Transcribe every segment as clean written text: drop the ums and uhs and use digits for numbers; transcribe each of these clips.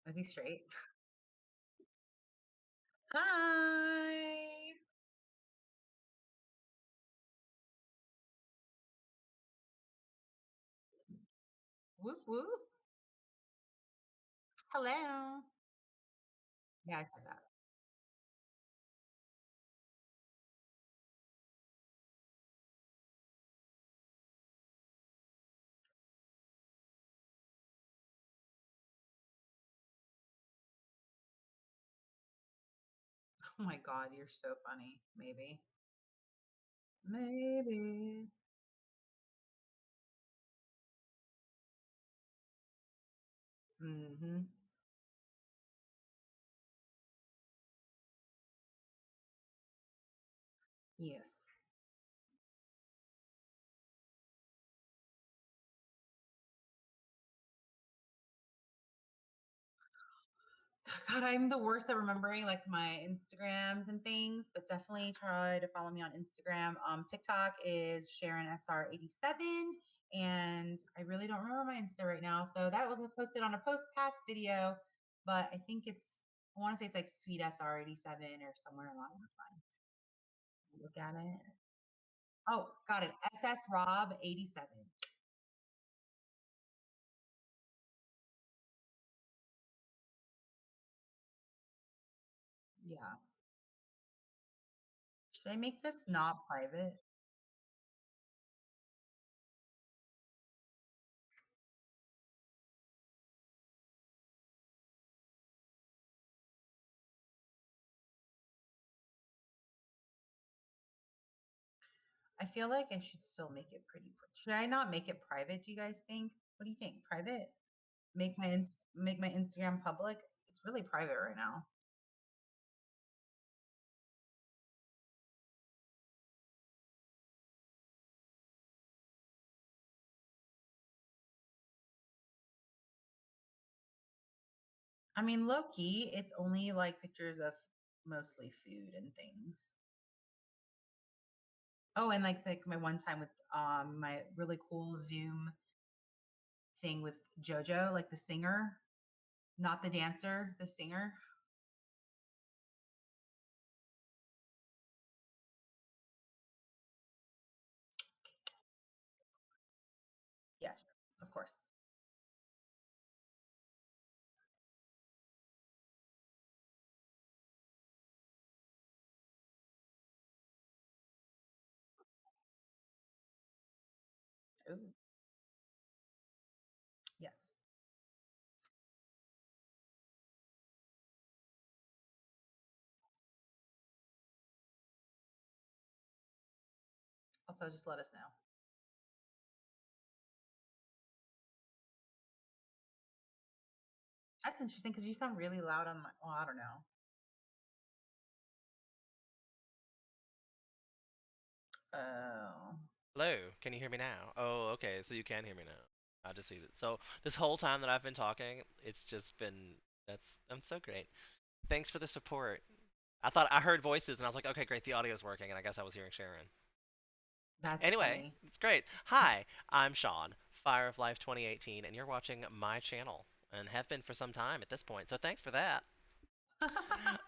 Is he straight? Hi. Whoop whoop. Hello. Yeah, I said that. Oh my god, you're so funny. Maybe. Maybe. Mhm. Yes. God, I'm the worst at remembering like my Instagrams and things, but definitely try to follow me on Instagram. TikTok is Sharon SR87, and I really don't remember my Insta right now. So that was posted on a post past video, but I think I want to say it's like Sweet SR87 or somewhere along those lines. Look at it. Oh, got it. SS Rob 87. Yeah. Should I make this not private? I feel like I should still make it should I not make it private, do you guys think? What do you think? Private? Make my Instagram public? It's really private right now. I mean, low key, it's only like pictures of mostly food and things. Oh, and like my one time with my really cool Zoom thing with JoJo, like the singer, not the dancer, the singer. Yes, of course. Ooh, yes. Also, just let us know. That's interesting because you sound really loud on my. Well, I don't know. Oh, Hello, can you hear me now? Oh, okay, so you can hear me now. I just see that. So this whole time that I've been talking, it's just been I'm so great. Thanks for the support. I thought I heard voices and I was like, okay, great, the audio's working, and I guess I was hearing Sharon. that's Anyway, funny. it's great. Hi, I'm Sean, Fire of Life 2018, and you're watching my channel and have been for some time at this point. So thanks for that.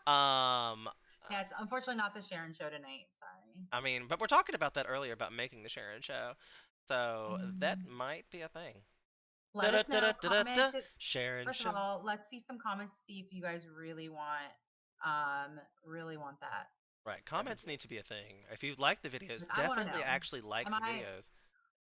Um, Yeah, it's unfortunately not the Sharon show tonight. Sorry. I mean, but we're talking about that earlier about making the Sharon show, so that Mm. might be a thing. Da Let da us da da know. da da. Comment it. Sharon First of show. all, let's see some comments to see if you guys really want that. Right, That'd be comments need cool. to be a thing. If you like the videos, Like, I want to definitely know. actually like Am the I? videos.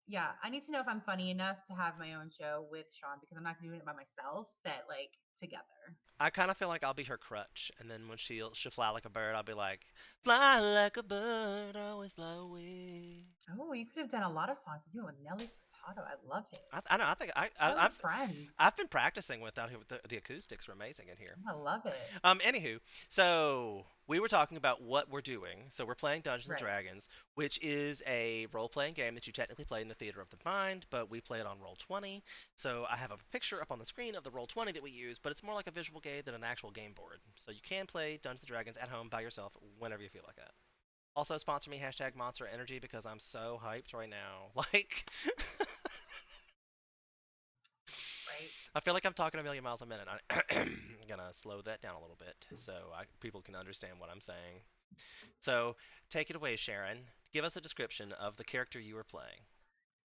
Yeah, I need to know if I'm funny enough to have my own show with Sean because I'm not doing it by myself. But like together. I kind of feel like I'll be her crutch, and then when she'll fly like a bird, I'll be like, fly like a bird, always fly away. Oh, you could have done a lot of songs if you with Nelly Furtado. I love I it. know. I think Why are we friends? I've been practicing with that. The acoustics are amazing in here. I love it. Anywho, so we were talking about what we're doing. So we're playing Dungeons and Right. Dragons, which is a role-playing game that you technically play in the theater of the mind, but we play it on Roll20. So I have a picture up on the screen of the Roll20 that we use, but it's more like a visual game than an actual game board. So you can play Dungeons and Dragons at home by yourself whenever you feel like that. Also, sponsor me hashtag Monster Energy because I'm so hyped right now. Like, right? I feel like I'm talking a million miles a minute. I'm gonna slow that down a little bit so people can understand what I'm saying. So, take it away, Sharon. Give us a description of the character you were playing.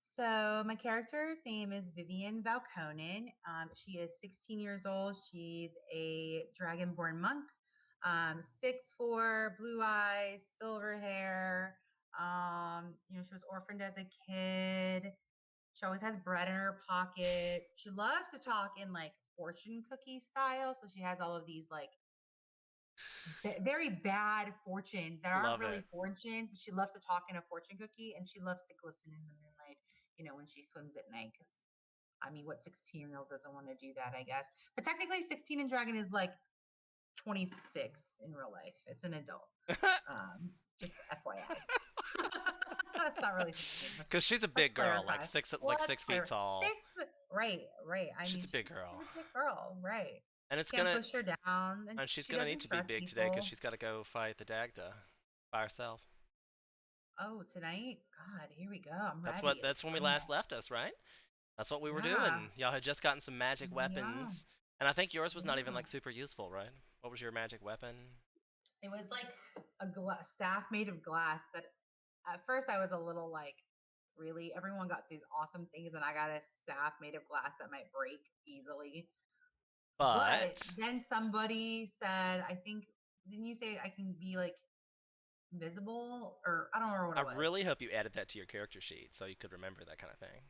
So my character's name is Vivian Valconen. She is 16 years old. She's a dragonborn monk. 6'4", blue eyes, silver hair. She was orphaned as a kid. She always has bread in her pocket. She loves to talk in like fortune cookie style. So she has all of these like very bad fortunes that aren't Love really it. fortunes, but she loves to talk in a fortune cookie, and she loves to glisten in the moonlight, when she swims at night. Because I mean, what 16-year-old doesn't want to do that? I guess, but technically, 16 in Dragon is like 26 in real life. It's an adult. Just FYI. That's not really 16. Cause she's a Let's big girl, clarify. like Let's 6 feet clarify. tall. 6 foot. Right, right. I She's mean, a big she's girl, a big girl. Right. and it's Can't gonna push her down, and and she's she gonna need doesn't to be trust big today because people. she's got to go fight the Dagda by herself. Oh, tonight? God, here we go. I'm That's ready. what. That's Let's when we bring last it. left us, right? That's what we were Yeah. doing. Y'all had just gotten some magic Yeah. weapons, and I think yours was not even Yeah. like super useful, right? What was your magic weapon? It was like a staff made of glass that at first I was a little like, really? Everyone got these awesome things, and I got a staff made of glass that might break easily. But But then somebody said, I think, didn't you say I can be like invisible? Or I don't remember what I it was. really hope you added that to your character sheet so you could remember that kind of thing.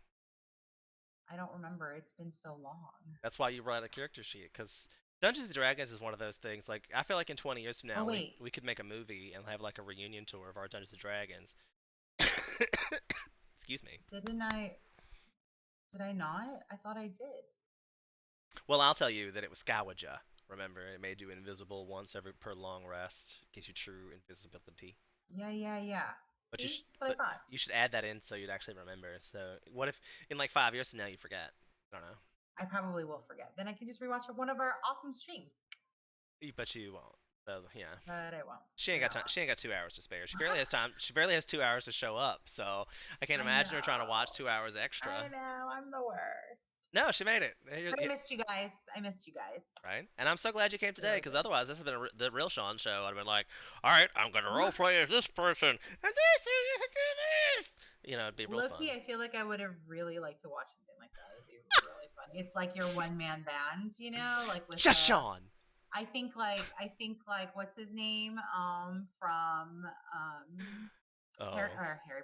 I don't remember. It's been so long. That's why you write a character sheet, because Dungeons and Dragons is one of those things. Like, I feel like in 20 years from Oh, now, wait. we could make a movie and have like a reunion tour of our Dungeons and Dragons. Excuse me. Didn't I? Did I not? I thought I did. Well, I'll tell you that it was Scawaja. Remember, it made you invisible once every per long rest, gives you true invisibility. Yeah, yeah, yeah. But See? That's what I but thought. you should add that in so you'd actually remember. So what if in like 5 years from now you forget? I don't know. I probably will forget. Then I can just rewatch one of our awesome streams. But you won't. So yeah. But I won't. She ain't But got I time. She ain't got 2 hours to spare. She barely has won't. time. She barely has 2 hours to show up. So I can't I imagine her trying to watch know. 2 hours extra. I know. I'm the worst. No, she made it. But I missed you guys. I missed you guys. Right? And I'm so glad you came I today, really because did. otherwise this has been the real Sean show. I'd have been like, all right, I'm gonna roleplay as this person, and this is you can do this. It'd be real Low fun. key, I feel like I would have really liked to watch something like that. It'd be really funny. It's like your one man band, like with Just Sean. I think like what's his name? From Oh, Harry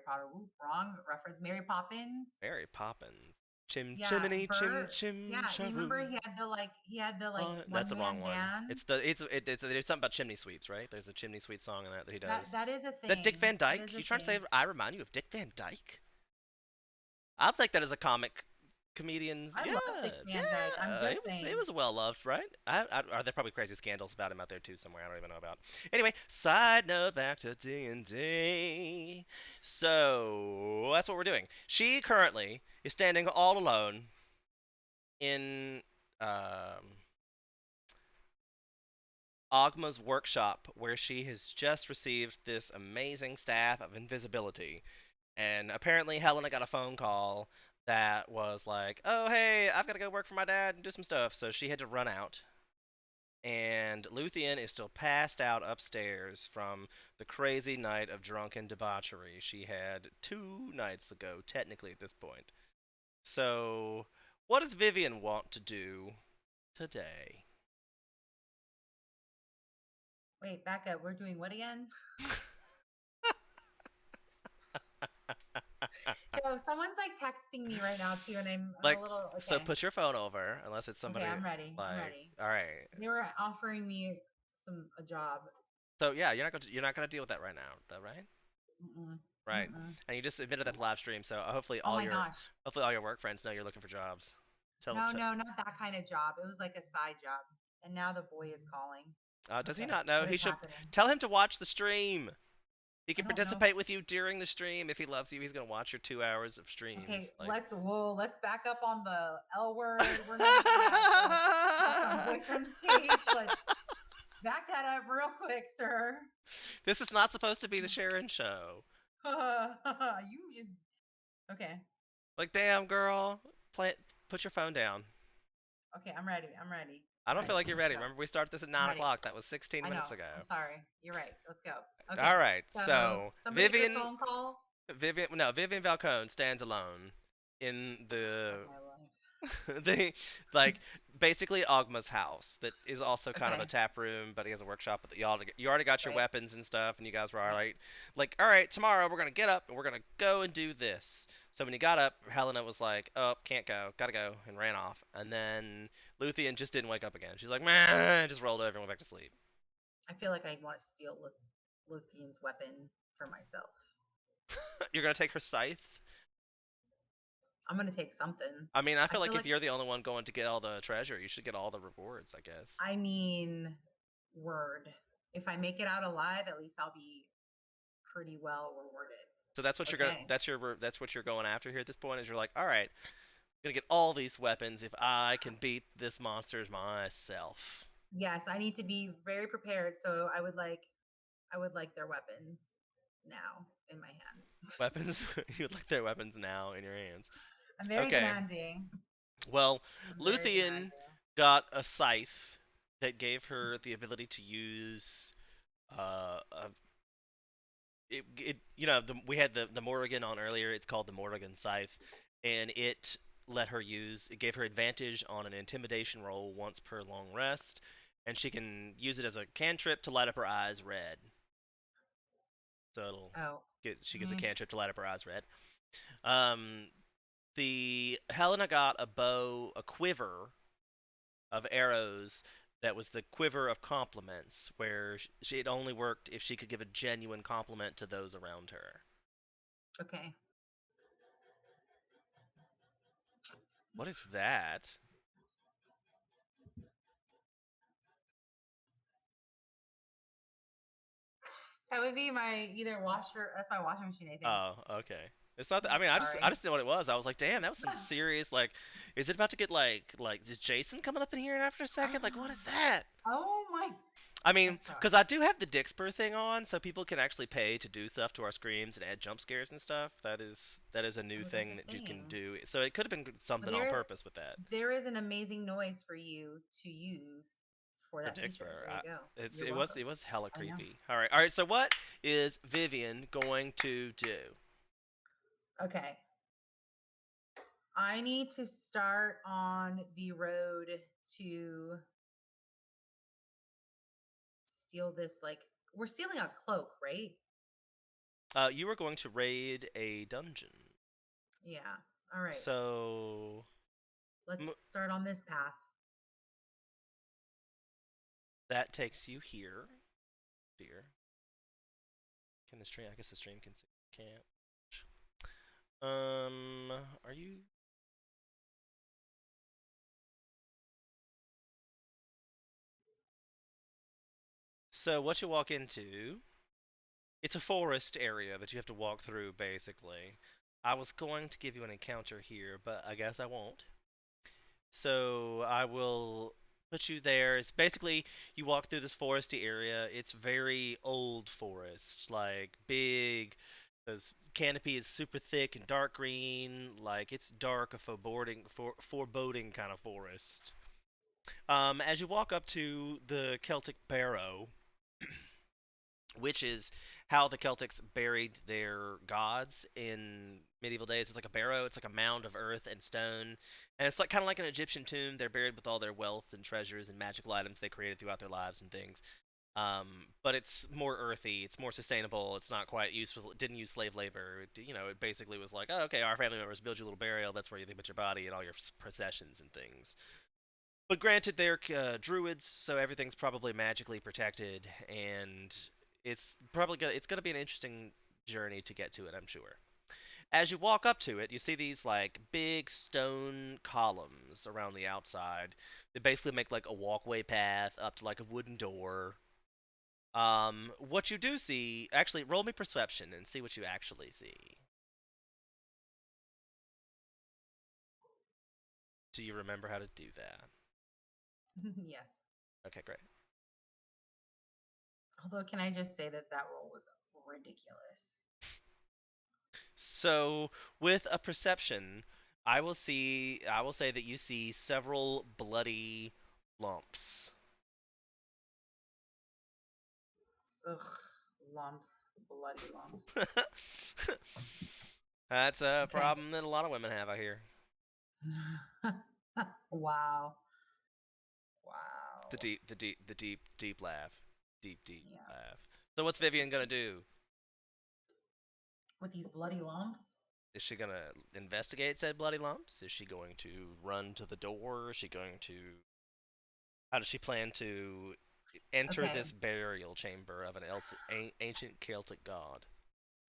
Potter. Ooh, wrong reference. Mary Poppins. Mary Poppins. Chim Yeah, chimney chim Bert. chim Yeah, remember chaboom. he had the That's one the wrong man one. band. It's there's something about chimney sweeps, right? There's a chimney sweep song in that he That does. that is a Is that Dick thing. Van That Dyke? is a You trying to say thing. I remind you of Dick Van Dyke? I'll take that as a comic comedian's. I Yeah, love Dick Van Dyke. I'm yeah. just It saying. was well loved, right? Are there probably crazy scandals about him out there too somewhere? I don't even know about. Anyway, side note back to D&D. So that's what we're doing. She currently is standing all alone in um, Ogma's workshop, where she has just received this amazing staff of invisibility. And apparently, Helena got a phone call that was like, "Oh, hey, I've got to go work for my dad and do some stuff." So she had to run out. And Luthien is still passed out upstairs from the crazy night of drunken debauchery she had 2 nights ago, technically at this point. So, what does Vivian want to do today? Wait, back up. We're doing what again? Yo, someone's like texting me right now too, and I'm a Like, little so okay. put your phone over, unless it's Okay, somebody I'm ready. I'm like, ready. all right. They were offering me a job. So yeah, you're not gonna deal with that right now, though, right? Mm-mm, Right. mm-mm. And you just admitted that to live stream, so Oh my gosh. hopefully all your work friends know you're looking for jobs. Tell, No, tell no, not that kind of job. It was like a side job. And now the boy is calling. does he Okay, not know? what He is should happening? tell him to watch the stream. He I can don't know. participate with you during the stream. If he loves you, he's gonna watch your 2 hours of streams. Okay, Like, let's back up on the L word. We're never gonna have to talk on boyfriend stage. Let's back that up real quick, sir. this is not supposed to be the Sharon show. You just okay. Like, damn girl, play, put your phone down. Okay, I'm ready. I'm ready. I I'm don't feel ready. like you're Let's ready. go. Remember, we started this at I'm 9 ready. o'clock. That was 16 I minutes know. ago. I'm sorry. You're right. Let's go. All Okay. right. So So somebody get a Vivian, phone call. Vivian Falcone stands alone in Of the my life. the like basically Ogma's house that is also kind of a Okay. tap room, but he has a workshop. But you already got your Right. weapons and stuff, and you guys were all Right. right. Like, all right, tomorrow we're gonna get up and we're gonna go and do this. So when you got up, Helena was like, "Oh, can't go, gotta go," and ran off. And then Luthien just didn't wake up again. She's like, "Man," just rolled over and went back to sleep. I feel like I want to steal Luthien's weapon for myself. You're gonna take her scythe. I'm gonna take something. I mean, I I feel feel like if like you're the only one going to get all the treasure, you should get all the rewards, I guess. I mean, word. If I make it out alive, at least I'll be pretty well rewarded. So that's what you're going. Okay. That's what you're going after here at this point. Is you're like, all right, I'm gonna get all these weapons if I can beat this monster myself. Yes, I need to be very prepared. So I would like their weapons now in my hands. Weapons. You'd like their weapons now in your hands. I'm very Okay. demanding. Well, I'm very Luthien demanding. got a scythe that gave her the ability to use a we had the Morrigan on earlier. It's called the Morrigan Scythe, and it gave her advantage on an intimidation roll once per long rest, and she can use it as a cantrip to light up her eyes red. So Oh, she gets a mm, cantrip to light up her eyes red. Um, the Helena got a quiver of arrows that was the quiver of compliments, where it only worked if she could give a genuine compliment to those around her. okay. What is that? That would be my either washer. That's my washing machine, I think. Oh, okay. It's not. I mean, I Sorry. just didn't know what it was. I was like, damn, that was some serious. Like, is it about to get like is Jason coming up in here after a second? Like, what is that? Oh my. I mean, I'm sorry. because I do have the Dixper thing on, so people can actually pay to do stuff to our screams and add jump scares and stuff. That is a new Oh, that's thing a that you can thing. do. So it could have been But something on purpose with that. there is an amazing noise for you to use for For that feature. Dixper, There you go. it's You're welcome. it was hella I know. creepy. All right. So what is Vivian going to do? Okay. I need to start on the road to steal this. Like, we're stealing a cloak, right? You are going to raid a dungeon. Yeah. All right. So Let's start on this path. that takes you here, dear. Can the stream? I guess the stream can see. Can't. Are you? So what you walk into? It's a forest area that you have to walk through, basically. I was going to give you an encounter here, but I guess I won't. So I will put you there. It's basically you walk through this foresty area. It's very old forest, like big. This canopy is super thick and dark green. Like it's dark, a foreboding kind of forest. As you walk up to the Celtic Barrow, which is how the Celtics buried their gods in medieval days. It's like a barrow. It's like a mound of earth and stone, and it's like kind of like an Egyptian tomb. They're buried with all their wealth and treasures and magical items they created throughout their lives and things. But it's more earthy. It's more sustainable. It's not quite useful. It didn't use slave labor. It basically was like, oh, okay, our family members build you a little burial. That's where you put your body and all your possessions and things. But granted, they're druids, so everything's probably magically protected, and it's gonna be an interesting journey to get to it, I'm sure. As you walk up to it, you see these like big stone columns around the outside. They basically make like a walkway path up to like a wooden door. What you do see, actually, roll me perception and see what you actually see. Do you remember how to do that? Yes. Okay, great. Although, can I just say that that roll was ridiculous? So, with a perception, I will say that you see several bloody lumps. Ugh, lumps, bloody lumps. That's a Okay. problem that a lot of women have out here. Wow. The Wow. deep, the deep, the deep, deep laugh. Deep, deep Yeah. laugh. So what's That's Vivian pretty gonna deep. do? With these bloody lumps. Is she gonna investigate said bloody lumps? Is she going to run to the door? Is she going to? How does she plan to enter Okay. this burial chamber of an ancient Celtic god?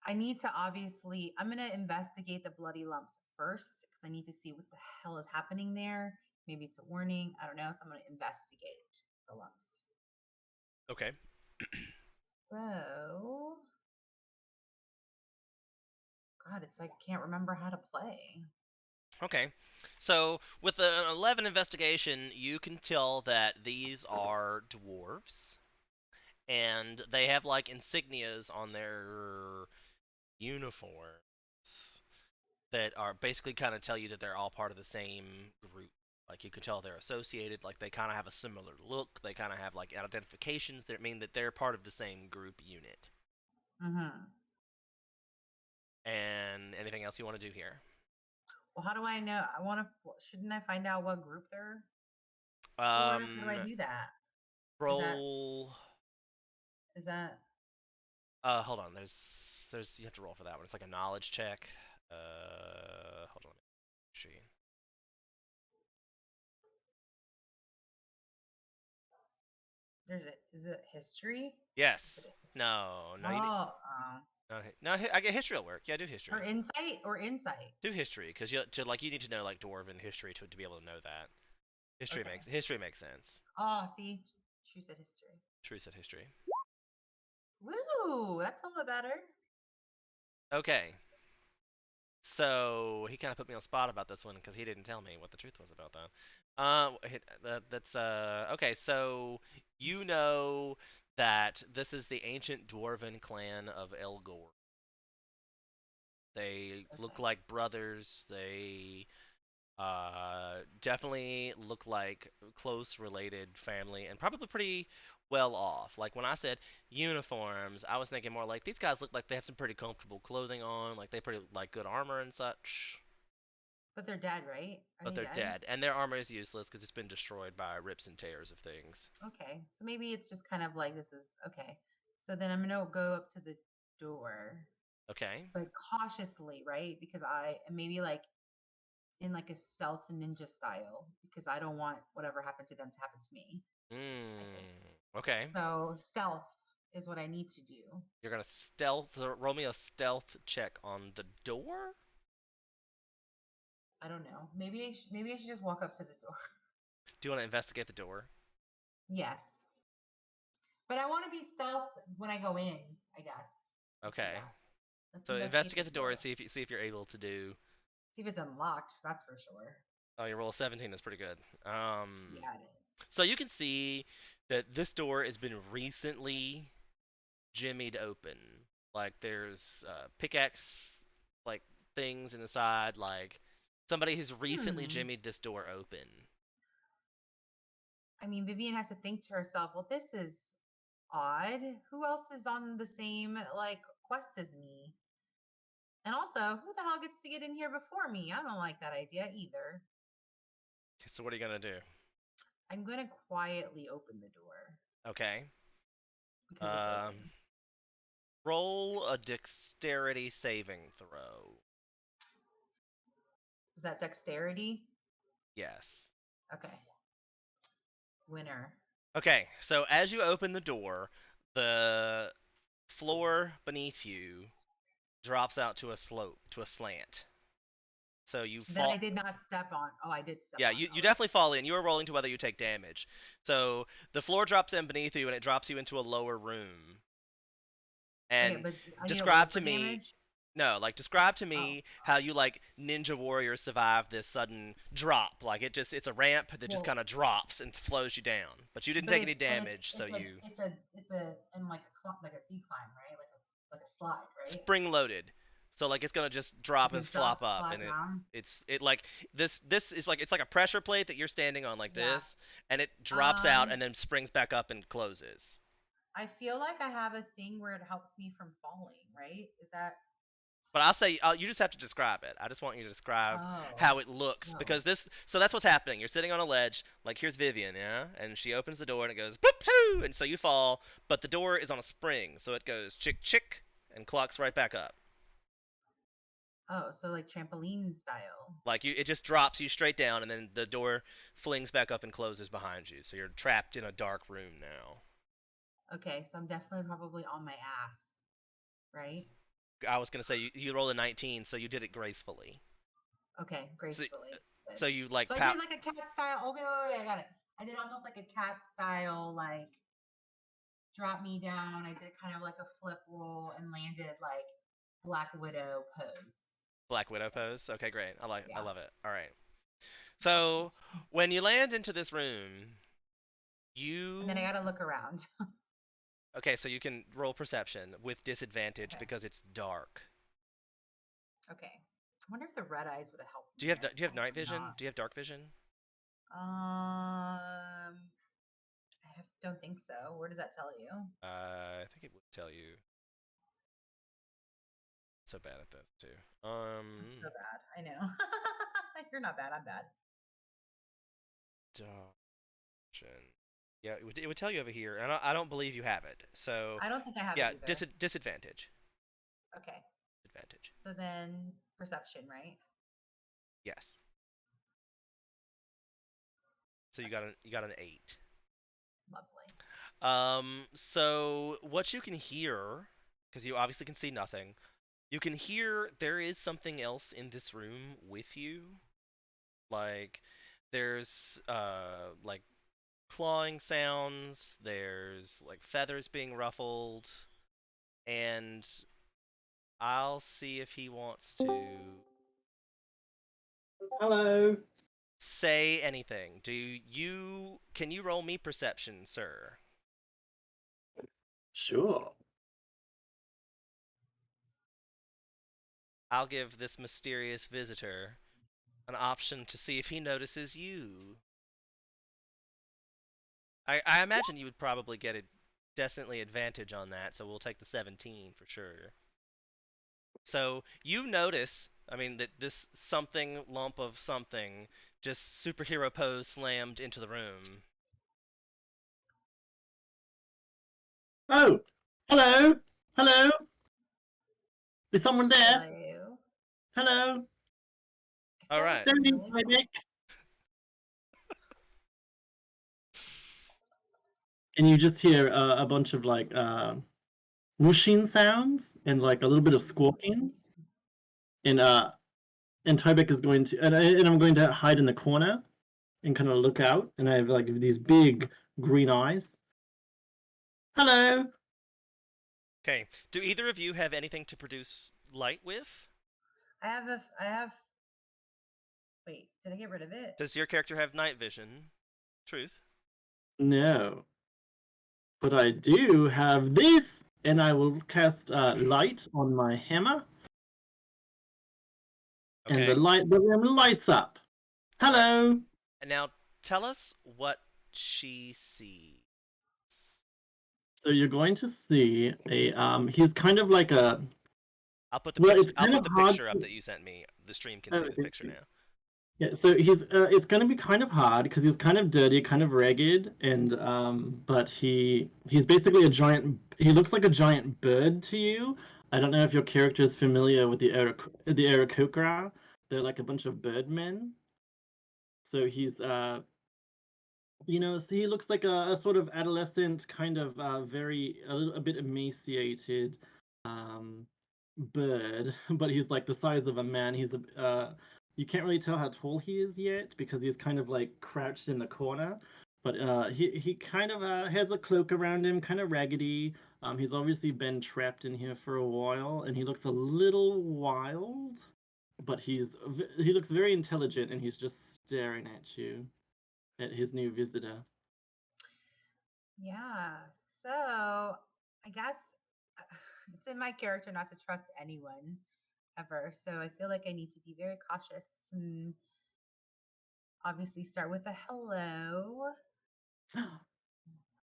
I need to obviously, I'm going to investigate the bloody lumps first because I need to see what the hell is happening there. Maybe it's a warning. I don't know. So I'm going to investigate the lumps. Okay. So, God, it's like I can't remember how to play. Okay. So with an 11 investigation, you can tell that these are dwarves, and they have like insignias on their uniforms that are basically kind of tell you that they're all part of the same group. Like you can tell they're associated, like they kind of have a similar look. They kind of have like identifications that mean that they're part of the same group unit. Mm-hmm. And anything else you want to do here? Well, how do I know? I want to, shouldn't I find out what group they're for? How do I Um, do that? Is that, roll. is that, Hold on. There's you have to roll for that one. It's like a knowledge check. Hold on. Let me see. is it history? Is it Yes. a history? No. No. Oh, No. No. I get history will work. Yeah, do or history. insight or insight. Do history because you need to know like dwarven history to be able to know that. Okay. History makes sense. Oh, see, she said history. True said history. Woo, that's a little better. Okay. So he kind of put me on spot about this one because he didn't tell me what the truth was about that. That's okay. So you know that this is the ancient dwarven clan of Elgor. They look Okay. like brothers. They definitely look like close related family and probably pretty well off. Like when I said uniforms, I was thinking more like these guys look like they have some pretty comfortable clothing on, like they pretty like good armor and such. But they're dead, right? Are But they they're dead? dead, and their armor is useless because it's been destroyed by rips and tears of things. Okay. So maybe it's just kind of like this is okay. So then I'm gonna go up to the door, Okay. but cautiously, right? Because maybe like in like a stealth ninja style, because I don't want whatever happened to them to happen to me, I think. Okay. So stealth is what I need to do. You're gonna roll me a stealth check on the door. I don't know. Maybe I should just walk up to the door. Do you want to investigate the door? Yes. But I want to be stealth when I go in, I guess. Let's do Okay. that. Let's So investigate the investigate the door and door. see if you're able to do. See if it's unlocked, that's for sure. Oh, your roll 17 is pretty good. Yeah, it is. So you can see that this door has been recently jimmied open. Like there's pickaxe like things in the side. Like somebody has recently Hmm. jimmied this door open. I mean, Vivian has to think to herself, well, this is odd. Who else is on the same like quest as me? And also, who the hell gets to get in here before me? I don't like that idea either. So what are you gonna do? I'm going to quietly open the door Okay. because it's Um, open. roll a dexterity saving throw. Is that dexterity? Yes. Okay. Winner. Okay. So as you open the door, the floor beneath you drops out to a slope, to a slant. So you That I fall. did not step on. Oh, I did step Yeah, on. you Okay. definitely fall in. You are rolling to whether you take damage. So the floor drops in beneath you and it drops you into a lower room. Okay, And but I need to roll describe for to me, damage. no, like describe to Oh, me how you like ninja warriors survive this sudden drop. Like it's a ramp that just kind well, of drops and flows you down. But you didn't but take any damage, so you it's a and like a like a decline, right? Like a slide, right? spring loaded. So like it's gonna just It drop and just flop drops up, flat and down. it like this is like it's like a pressure plate that you're standing on like Yeah. this, and it drops out Um, and then springs back up and closes. I feel like I have a thing where it helps me from falling, right? Is that But I'll say you just have to describe it. I just want you to describe oh how it looks no. because this. So that's what's happening. You're sitting on a ledge. Like here's Vivian, yeah, and she opens the door and it goes boop hoo, and so you fall. But the door is on a spring, so it goes chick chick and clocks right back up. Oh, so like trampoline style. Like it just drops you straight down, and then the door flings back up and closes behind you. So you're trapped in a dark room now. Okay, so I'm definitely probably on my ass, right? I was gonna say you rolled a 19, so you did it gracefully. Okay, So gracefully. Good. so you like So I did like a cat style. Okay, wait, wait, I got it. I did almost like a cat style, like drop me down. I did kind of like a flip roll and landed like Black Widow pose. Black Widow pose. Okay, great. I Yeah, love it. All right. So when you land into this room, and then I you got to look around. okay, so you can roll perception with disadvantage Okay, because it's dark. okay. I wonder if the red eyes would have helped Do me you have there. do you have night Probably vision? not. Do you have dark vision? Don't think so. Where does that tell you? I'm I think it would tell you. So bad at this too. so bad. I know. You're not bad. I'm bad. Dark vision. Yeah, it would tell you over here, and I don't believe you have it. So I don't think I have it yeah, either. disadvantage. Okay. Advantage. So then perception, right? Yes. So Okay. you got an 8. Lovely. So what you can hear, because you obviously can see nothing, you can hear there is something else in this room with you. Like there's like clawing sounds, there's like feathers being ruffled, and I'll see if he wants to Hello. say anything. Can you roll me perception, sir? Sure. I'll give this mysterious visitor an option to see if he notices you. I imagine you would probably get a definitely advantage on that, so we'll take the 17 for sure. So you notice, I mean, that this something lump of something just superhero pose slammed into the room. Oh, hello. Hello. Is someone there? Hello. Hello. I All feel like right. Don't I'm eat really my close. dick. And you just hear a bunch of like whooshing sounds and like a little bit of squawking. And Tybeck is going to and I'm going to hide in the corner and kind of look out. And I have like these big green eyes. Hello. Okay. Do either of you have anything to produce light with? I have wait, did I get rid of it? Does your character have night vision? Truth. No, but I do have this, and I will cast light on my hammer. And Okay. the room lights up. All right. Hello. And now tell us what she sees. So you're going to see a he's kind of like a well, it's I'll kind put of the hard picture up to, that you sent me. The stream can oh, see the thank picture you. now. Yeah, so he's it's going to be kind of hard because he's kind of dirty, kind of ragged, and but he's basically a giant. He looks like a giant bird to you. I don't know if your character is familiar with the Aarakocra. They're like a bunch of birdmen. So he's so he looks like a sort of adolescent, kind of a bit emaciated um, bird, but he's like the size of a man. You can't really tell how tall he is yet because he's kind of like crouched in the corner. But he kind of has a cloak around him, kind of raggedy. He's obviously been trapped in here for a while, and he looks a little wild. But he looks very intelligent, and he's just staring at you, at his new visitor. Yeah. So I guess it's in my character not to trust anyone. ever. So I feel like I need to be very cautious and obviously start with a hello.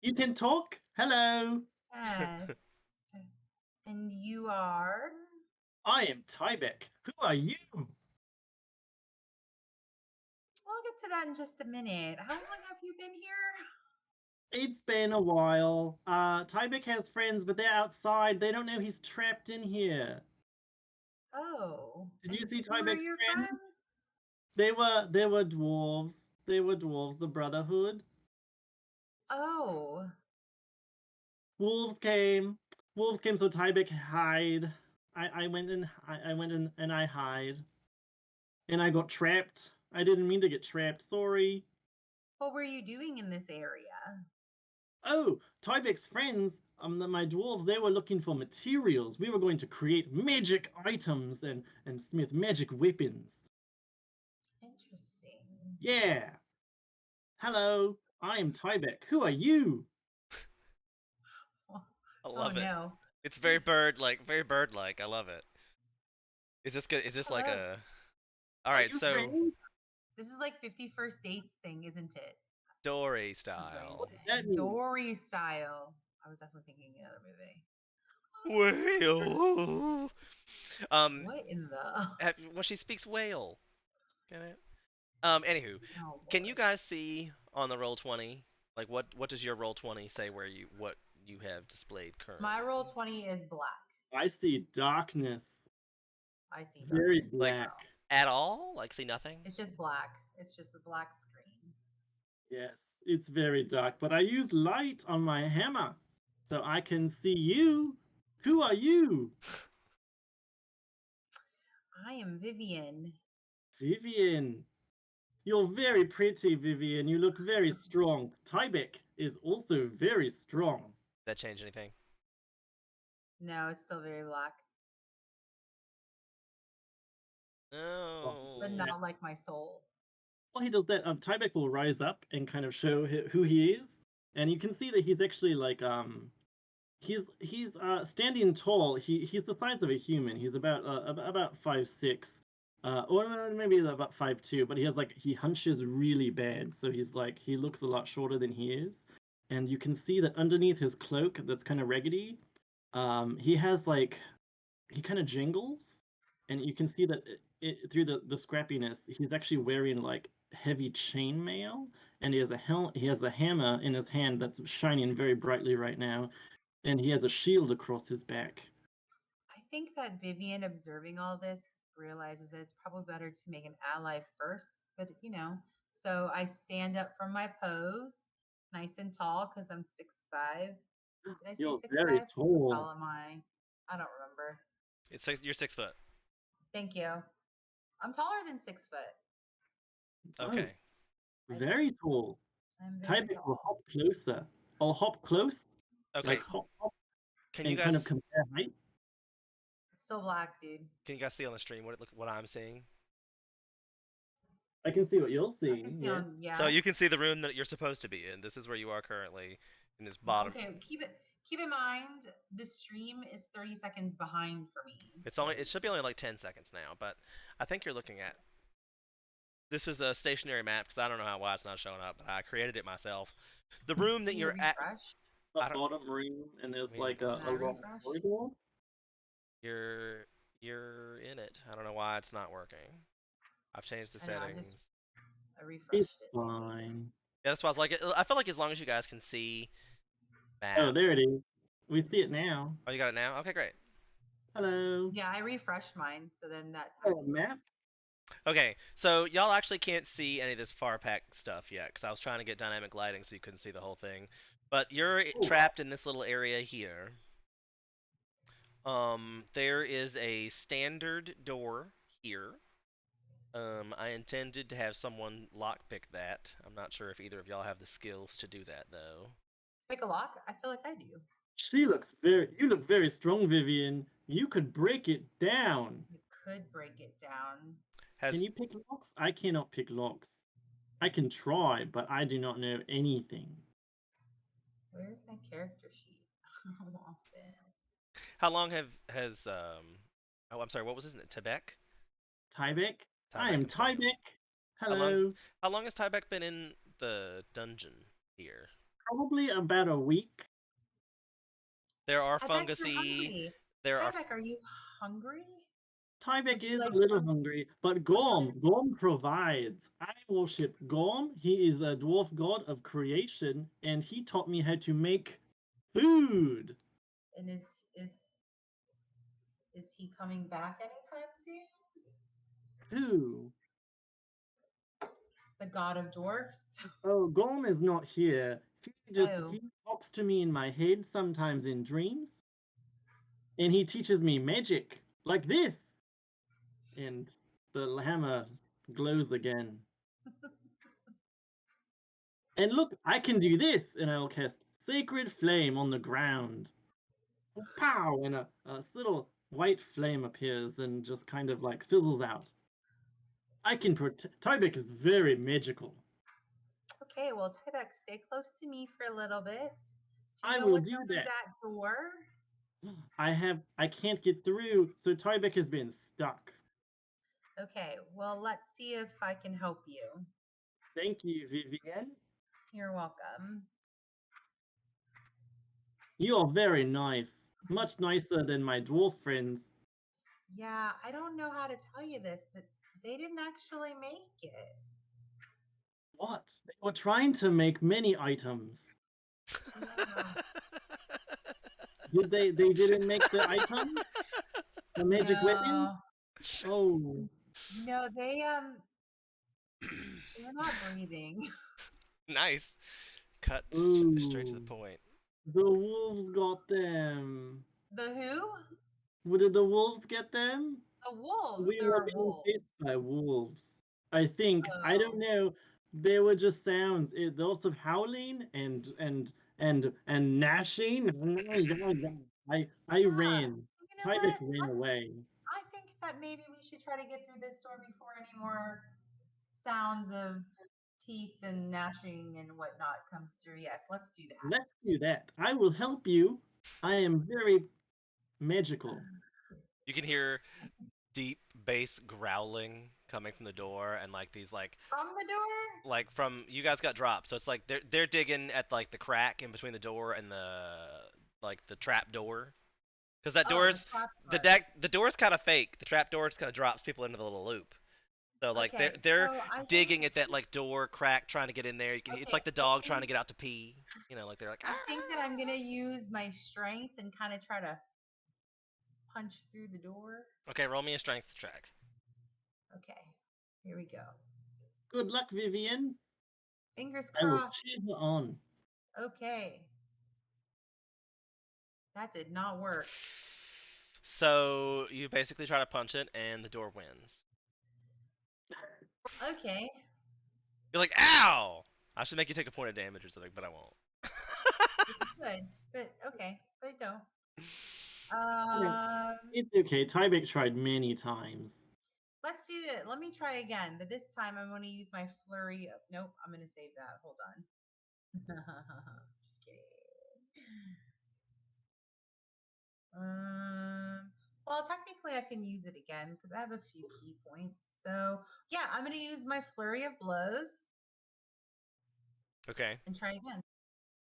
You can talk? Hello. Yes. And you are? I am Tybeck. Who are you? Well, I'll get to that in just a minute. How long have you been here? It's been a while. Tybeck has friends, but they're outside. They don't know he's trapped in here. Oh. Did you And see who are Tybeck's your friends? friends? They were dwarves. They were dwarves, the Brotherhood. Oh. Wolves came. Wolves came, so Tybeck hide. I went in. I went in and I hide. And I got trapped. I didn't mean to get trapped. Sorry. What were you doing in this area? Oh, Tybeck's friends, my dwarves, they were looking for materials. We were going to create magic items and smith magic weapons. Interesting. Yeah. Hello, I am Tybeck. Who are you? I Oh love it. no. It's very bird-like, very bird-like. I love it. Is this good? Is this like Hello. a? All Are right, you so friends? This is like 51st dates thing, isn't it? Dory My brain. style. That means Dory style. I was definitely thinking another movie. Whale. What in the? Well, she speaks whale. Get it? Anywho, Oh can you boy. guys see on the roll 20? Like, what does your roll 20 say where what you have displayed My currently? roll 20 is black. I see darkness. I see Very darkness as Like, black. well. at all? Like, see nothing? It's just black. It's just a black screen. Yes, it's very dark, but I use light on my hammer, so I can see you. Who are you? I am Vivian. Vivian. You're very pretty, Vivian. You look very strong. Tybeck is also very strong. That change anything? No, it's still very black, Oh, but No. yeah. not like my soul. While he does that, Tybeck will rise up and kind of show who he is, and you can see that he's actually like he's standing tall. He's the size of a human. He's about 5'6", or maybe about 5'2", but he has like he hunches really bad, so he's like he looks a lot shorter than he is, and you can see that underneath his cloak that's kind of raggedy, he has like he kind of jingles, and you can see that through the scrappiness, he's actually wearing like heavy chainmail, and he has a hammer in his hand that's shining very brightly right now, and he has a shield across his back. I think that Vivian, observing all this, realizes that it's probably better to make an ally first. But so I stand up from my pose, nice and tall, because I'm 6'5". Did I say You're six very five? How tall. tall am I? I don't remember. You're 6 foot. Thank you. I'm taller than 6 foot. Oh, Okay. I very tall. I'm very Type will tall. hop closer. I'll hop close, like Okay. hop, hop, Can you and kind of guys compare height. It's so black, dude. can you guys see on the stream what I'm seeing? I can see what you're I can seeing. see Yeah. on So yeah. you can see the room that you're supposed to be in. This is where you are currently in this bottom. Okay, keep in mind the stream is 30 seconds behind for me. So It should be only like 10 seconds now, but I think you're looking at this is the stationary map because I don't know why it's not showing up, but I created it myself. The room that can you you're at, refresh? A I don't. bottom room, and there's I mean, like Can a I long refresh? corridor. you're in it. I don't know why it's not working. I've changed the I know, settings. I It's refreshed it. fine. Yeah, that's why I was like, I feel like as long as you guys can see Oh, map. there it is. We see it now. Oh, you got it now. Okay, great. Hello. Yeah, I refreshed mine, so then that Oh, happens. map. Okay, so y'all actually can't see any of this far pack stuff yet because I was trying to get dynamic lighting so you couldn't see the whole thing. But you're Oh, wow. trapped in this little area here. There is a standard door here. I intended to have someone lockpick that. I'm not sure if either of y'all have the skills to do that though. Pick a lock? I feel like I do. You look very strong, Vivian. You could break it down. You could break it down. Can Has you pick locks? I cannot pick locks. I can try, but I do not know anything. Where's my character sheet? I lost it. how long has Oh, I'm sorry. What was his name? Tebek. Tyvek. I Tyvek. am I'm sorry. Tyvek. How long's Hello. how long has Tyvek been in the dungeon here? Probably about a week. There are I bet you're fungusy. hungry. There are. Tyvek, are you hungry? Tyvek Would you is like a little some? hungry, but Would you like? Gorm provides. I worship Gorm. He is a dwarf god of creation, and he taught me how to make food. And is is he coming back anytime soon? Who? The god of dwarfs. Oh, Gorm is not here. Oh, He talks to me in my head sometimes in dreams, and he teaches me magic like this. And the hammer glows again. And look, I can do this, and I'll cast Sacred Flame on the ground. Pow! And a little white flame appears and just kind of like fizzles out. I can protect. Tyvek is very magical. okay. Well, Tyvek, stay close to me for a little bit. Do you I know will what's do over that. that door? I can't get through, so Tyvek has been stuck. Okay. Well, let's see if I can help you. Thank you, Vivienne. You're welcome. You are very nice. Much nicer than my dwarf friends. Yeah, I don't know how to tell you this, but they didn't actually make it. What? They were trying to make many items. Yeah. Did they didn't make the items? The magic weapon? No. Oh. No, they're not breathing. Nice. Cut straight to the Ooh. point. The wolves got them. The who? Did the wolves get them? The wolves. We There were are being wolves. chased by wolves. I think. I don't Oh, know. They were just sounds. Lots of howling and gnashing. I yeah. ran. You know Tyvek what? ran away. I think that maybe we should try to get through this door before any more sounds of teeth and gnashing and whatnot comes through. Yes, let's do that. Let's do that. I will help you. I am very magical. You can hear deep bass growling coming from the door, and like these From the door? like from you guys got dropped, so it's like they're digging at like the crack in between the door and the trap door, because that Oh, the door's trap the door. deck the door's kind of fake. The trap door just kind of drops people into the little loop. So like Okay, they're so I think digging at that like door crack, trying to get in there. It's okay, like the dog trying to get out to pee. You know, like they're like, I think that I'm gonna use my strength and kind of try to punch through the door. okay, roll me a strength check. Okay, here we go. Good luck, Vivian. Fingers I will crossed. cheer you on. Okay, that did not work. So you basically try to punch it, and the door wins. Okay, You're like, ow! I should make you take a point of damage or something, but I won't. good, but okay, but don't. Yeah, Um, it's okay. Tyvek tried many times. let's do it. Let me try again, but this time I'm going to use my flurry of. Nope, I'm going to save that. Hold on. Just kidding. Well, technically, I can use it again because I have a few key points. So, yeah, I'm going to use my flurry of blows Okay. and try again.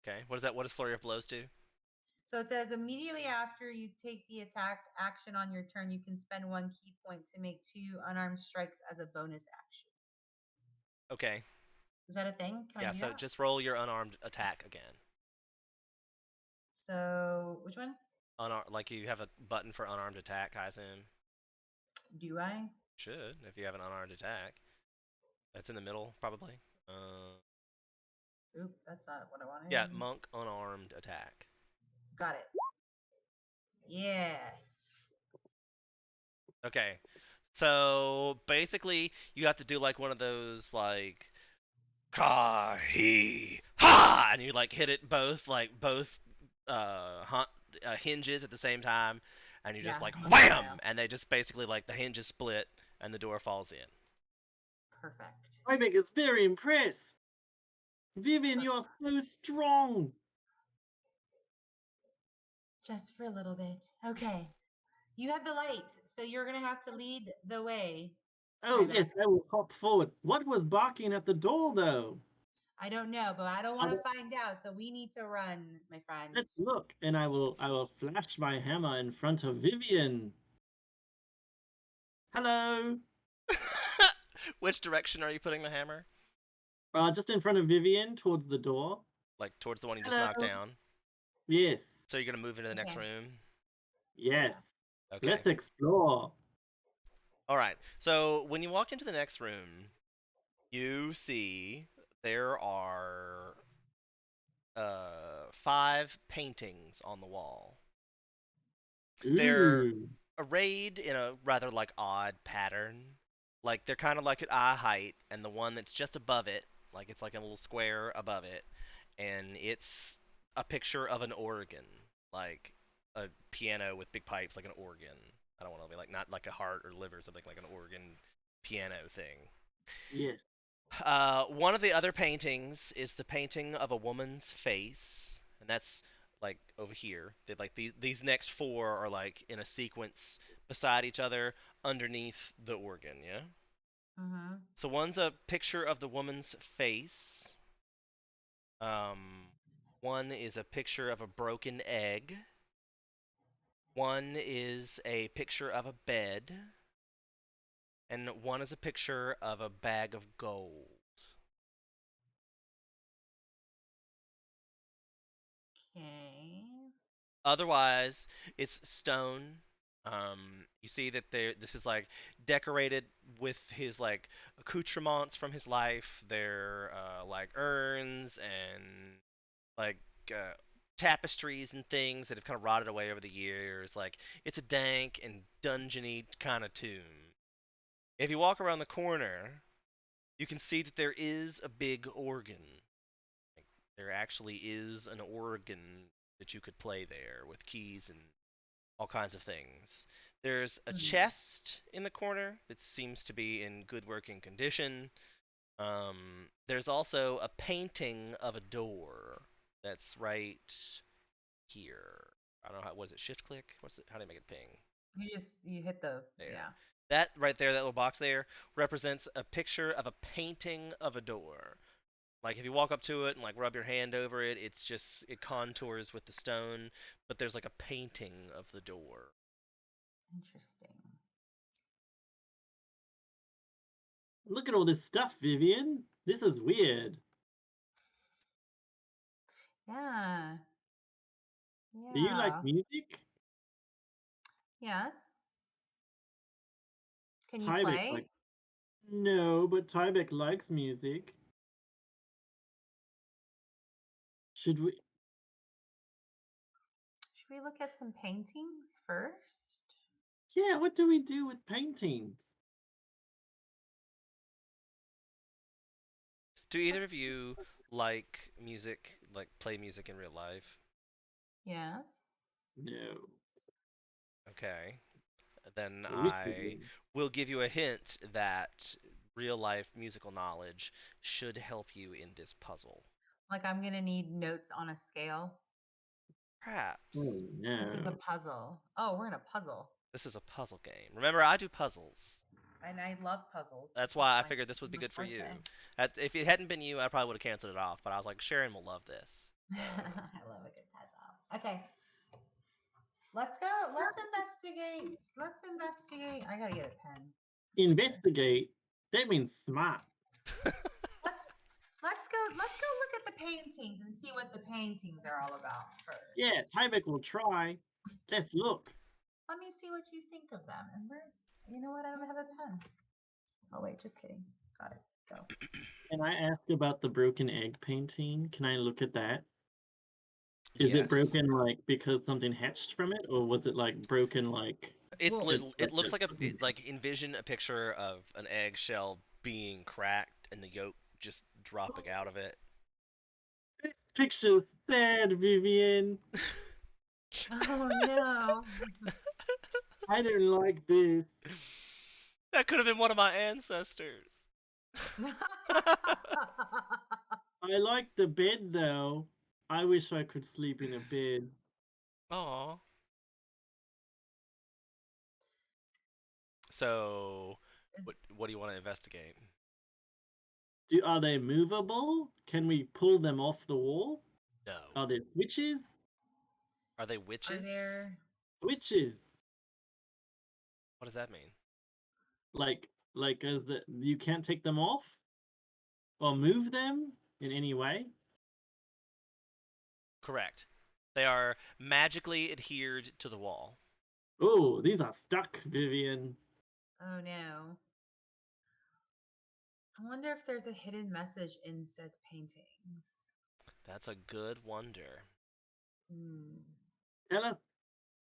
Okay. What is that? What does flurry of blows do? So it says immediately after you take the attack action on your turn, you can spend one key point to make 2 unarmed strikes as a bonus action. Okay. Is that a thing? Can I Yeah. do So that? just roll your unarmed attack again. So, which one? Like you have a button for unarmed attack, I assume. Do I? Should, if you have an unarmed attack. That's in the middle, probably. Oop, that's not what I Yeah, wanted. monk unarmed attack. Got it. Yeah. Okay. So basically, you have to do like one of those like ka he ha, and you like hit it both hinges at the same time, and you just Yeah, like monk wham, style. and they just basically like the hinges split and the door falls in. Perfect. Tyvek is very impressed. Vivian, you are so strong. Just for a little bit. Okay. You have the light, so you're gonna have to lead the way. Oh, yes, Tribeca. I will hop forward. What was barking at the door, though? I don't know, but I don't I want to will- find out. So we need to run, my Let's friends. look, and I will flash my hammer in front of Vivian. Hello. Which direction are you putting the hammer? Just in front of Vivian, towards the door. Like towards the one you just knocked Hello. down? Yes. So you're gonna move into the next Okay. room? Yes. Yeah. Okay. Let's explore. All right. So when you walk into the next room, you see there are 5 paintings on the wall. They're Ooh. arrayed in a rather like odd pattern. Like they're kind of like at eye height, and the one that's just above it, like it's like a little square above it, and it's a picture of an organ, like a piano with big pipes, like an organ. I don't want to be like not like a heart or liver or something, like an organ piano thing. Yes. One of the other paintings is the painting of a woman's face, and that's like over here. Like these next 4 are like in a sequence beside each other underneath the organ. Yeah. Mm-hmm. So one's a picture of the woman's face. Um, one is a picture of a broken egg. One is a picture of a bed, and one is a picture of a bag of gold. Okay. Otherwise, it's stone. You see that this is like decorated with his like accoutrements from his life. They're like urns and like uh, tapestries and things that have kind of rotted away over the years. Like it's a dank and dungeony kind of tomb. If you walk around the corner, you can see that there is a big organ. Like, there actually is an organ that you could play there with keys and all kinds of things. There's a Hmm. chest in the corner that seems to be in good working condition. There's also a painting of a door that's right here. I don't know how. Was it? Shift click? What's it? How do you make it ping? You hit the There. yeah. That right there, that little box there, represents a picture of a painting of a door. Like if you walk up to it and like rub your hand over it, it contours with the stone, but there's like a painting of the door. Interesting. Look at all this stuff, Vivian. This is weird. Yeah. Do you like Yeah. music? Yes. Can you Tybeck play? like no, but Tybeck likes music. Should we? Should we look at some paintings first? Yeah, what do we do with paintings? Do either of Let's just you like music, like play music in real life? yes. No. Okay. Then I wish we I did. will give you a hint that real life musical knowledge should help you in this puzzle. Like I'm gonna need notes on a scale. Perhaps. Oh This is a no. puzzle. Oh, we're in a puzzle. This is a puzzle game. Remember, I do puzzles. And I love puzzles. That's This is why I my figured this would be my good for forte. you. If it hadn't been you, I probably would have canceled it off. But I was like, Sharon will love this. So, I love a good puzzle. Okay. Let's go. Let's investigate. Let's investigate. I gotta get a pen. Here. Investigate. That means smart. Let's let's go look at the paintings and see what the paintings are all about first. Yeah, Tybeck will try. Let's look. Let me see what you think of them. And where's you know what? I don't have a pen. Oh wait, just kidding. Got it. Go. Can I ask about the broken egg painting? Can I look at that? Is it yes. broken like because something hatched from it, or was it like broken like Well, it's It like looks like a like envision a picture of an eggshell being cracked and the yolk just dropping out of it. this picture's sad, Vivian. oh no. I didn't like this. That could have been one of my ancestors. I like the bed though. I wish I could sleep in a bed. Aw. So, Is, what do you want to investigate? Are they movable? Can we pull them off the wall? No. Are there switches? Are they are witches? there Switches. What does that mean? Like as the you can't take them off or move them in any way? Correct. They are magically adhered to the wall. Oh, these are stuck, Vivian. oh no. I wonder if there's a hidden message in said paintings. That's a good wonder. Hmm. Tell us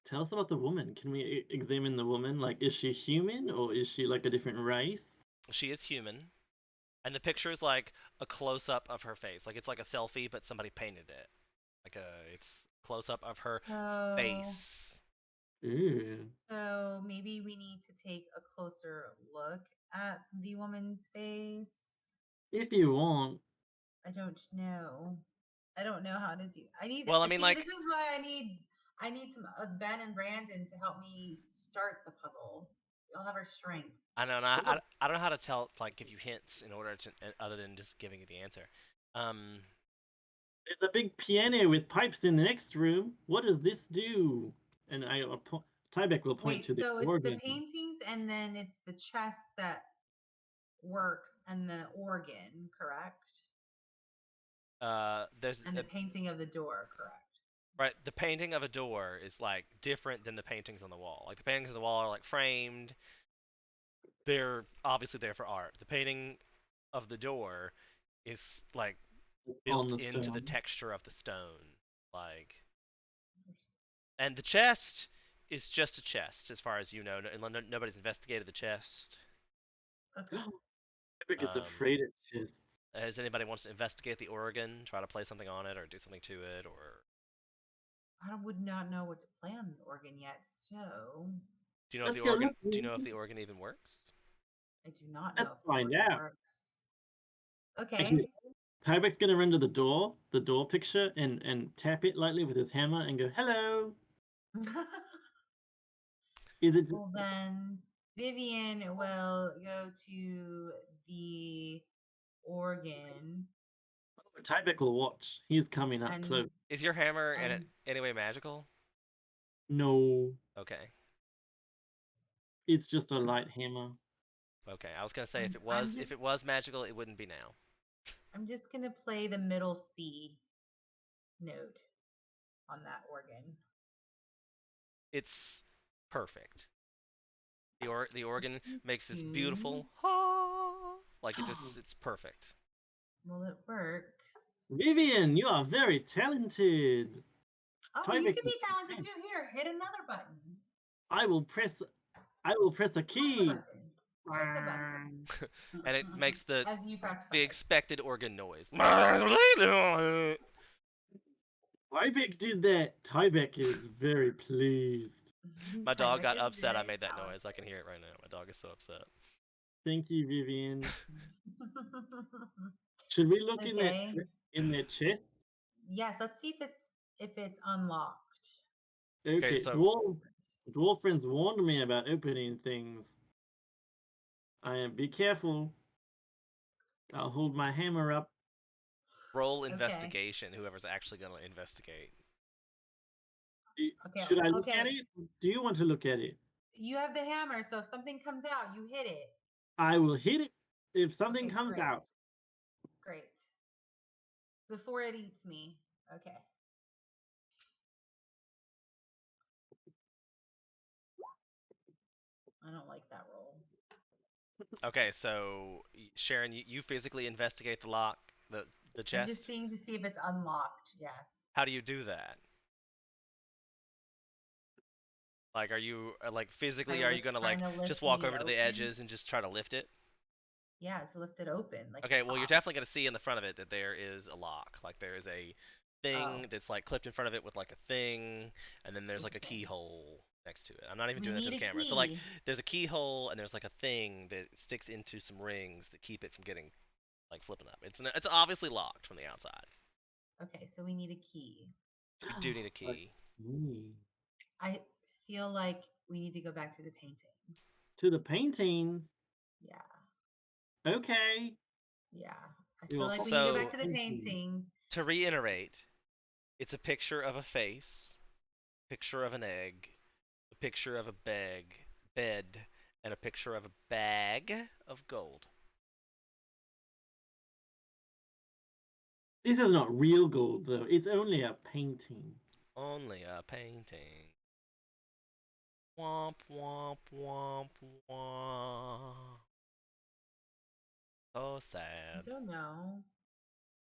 Tell us about the woman. Can we examine the woman? Like, is she human or is she like a different race? She is human, and the picture is like a close up of her face. Like it's like a selfie, but somebody painted it. It's close up of her So, face. Ooh. so maybe we need to take a closer look at the woman's face. If you want. I don't know. I don't know how to do. I need. Well, I mean, See, this like, is why I need. I need some Ben and Brandon to help me start the puzzle. We all have our strengths. I don't know. I don't know how to tell, like, give you hints in order to, other than just giving you the answer. Um, There's a big piano with pipes in the next room. What does this do? And Tybeck will point to Wait, the so it's the organ. paintings, and then it's the chest that works, and the organ, correct? there's And the painting of the door, correct? right. The painting of a door is like different than the paintings on the wall. Like the paintings on the wall are like framed. They're obviously there for art. The painting of the door is like On built the into the stone. texture of the stone. Like, and the chest is just a chest, as far as you know. Nobody's investigated the chest. Okay. Tybeck is Um, afraid of chests. has anybody wants to investigate the organ, try to play something on it, or do something to it, or I would not know what to play on the organ yet, so do you know if Let's the go organ? Do you know if looking. the organ even works? I do not know Let's if the find organ out. works. Actually, Okay. Tybeck's gonna run to the door picture, and tap it lightly with his hammer and go, "Hello." Is it? Well, then Vivian will go to the organ Tybeck will watch. He's coming up and close. Is your hammer in and any way magical? No, Okay. it's just a light hammer. Okay. I was gonna say I'm I'm if just it was magical, it wouldn't be now. I'm just gonna play the middle C note on that organ. It's perfect. The organ makes this Two. beautiful ha, like it's perfect. Well, it works. Vivian, you are very talented. Oh, you Tybeck can is be talented impressed. too. Here, hit another button. I will press. I will press a Press the key. button. Press the button. And it makes As you press the fast. expected organ noise. Tybeck did that. Tybeck is very pleased. My dog Tyvek got is upset I very made that talented. noise. I can hear it right now. My dog is so upset. Thank you, Vivian. Should we look Okay. in that chest? Yes, let's see if it's unlocked. Okay, Okay, so dwarf friends warned me about opening things. I am be careful. I'll hold my hammer up. roll Okay. investigation. Whoever's actually gonna investigate. Okay. Should I look at Okay. it? Do you want to look at it? You have the hammer, so if something comes out, you hit it. I will hit it if something Okay, comes great. out. Great. Before it eats me. Okay. I don't like that roll. Okay, so Sharon, you physically investigate the lock, the I'm just chest. seeing to see if it's unlocked. Yes. How do you do that? Like, are you like physically? Are you gonna Trying like to just lift walk it over to the open. edges and just try to lift it? Yeah, it's lifted open, like the Okay, well you're top. definitely gonna see in the front of it that there is a lock. Like there is a Oh, thing that's like clipped in front of it with like a thing, and then there's like a okay. keyhole next to it. I'm not So even we doing that to need the a camera. So like key. there's a keyhole and there's like a thing that sticks into some rings that keep it from getting like flipping up. It's obviously locked from the outside. Okay, so we need a key. We do need a Like, key. mm. I feel like we need to go back to the paintings. to the paintings. Yeah. Okay. Yeah. I We feel will like we focus need to go on back So to the the paintings. paintings. to reiterate, it's a picture of a face, picture of an egg, a picture of a bed, and a picture of a bag of gold. This is not real gold, though. It's only a painting. Only a painting. Womp womp womp womp. So I sad. don't know.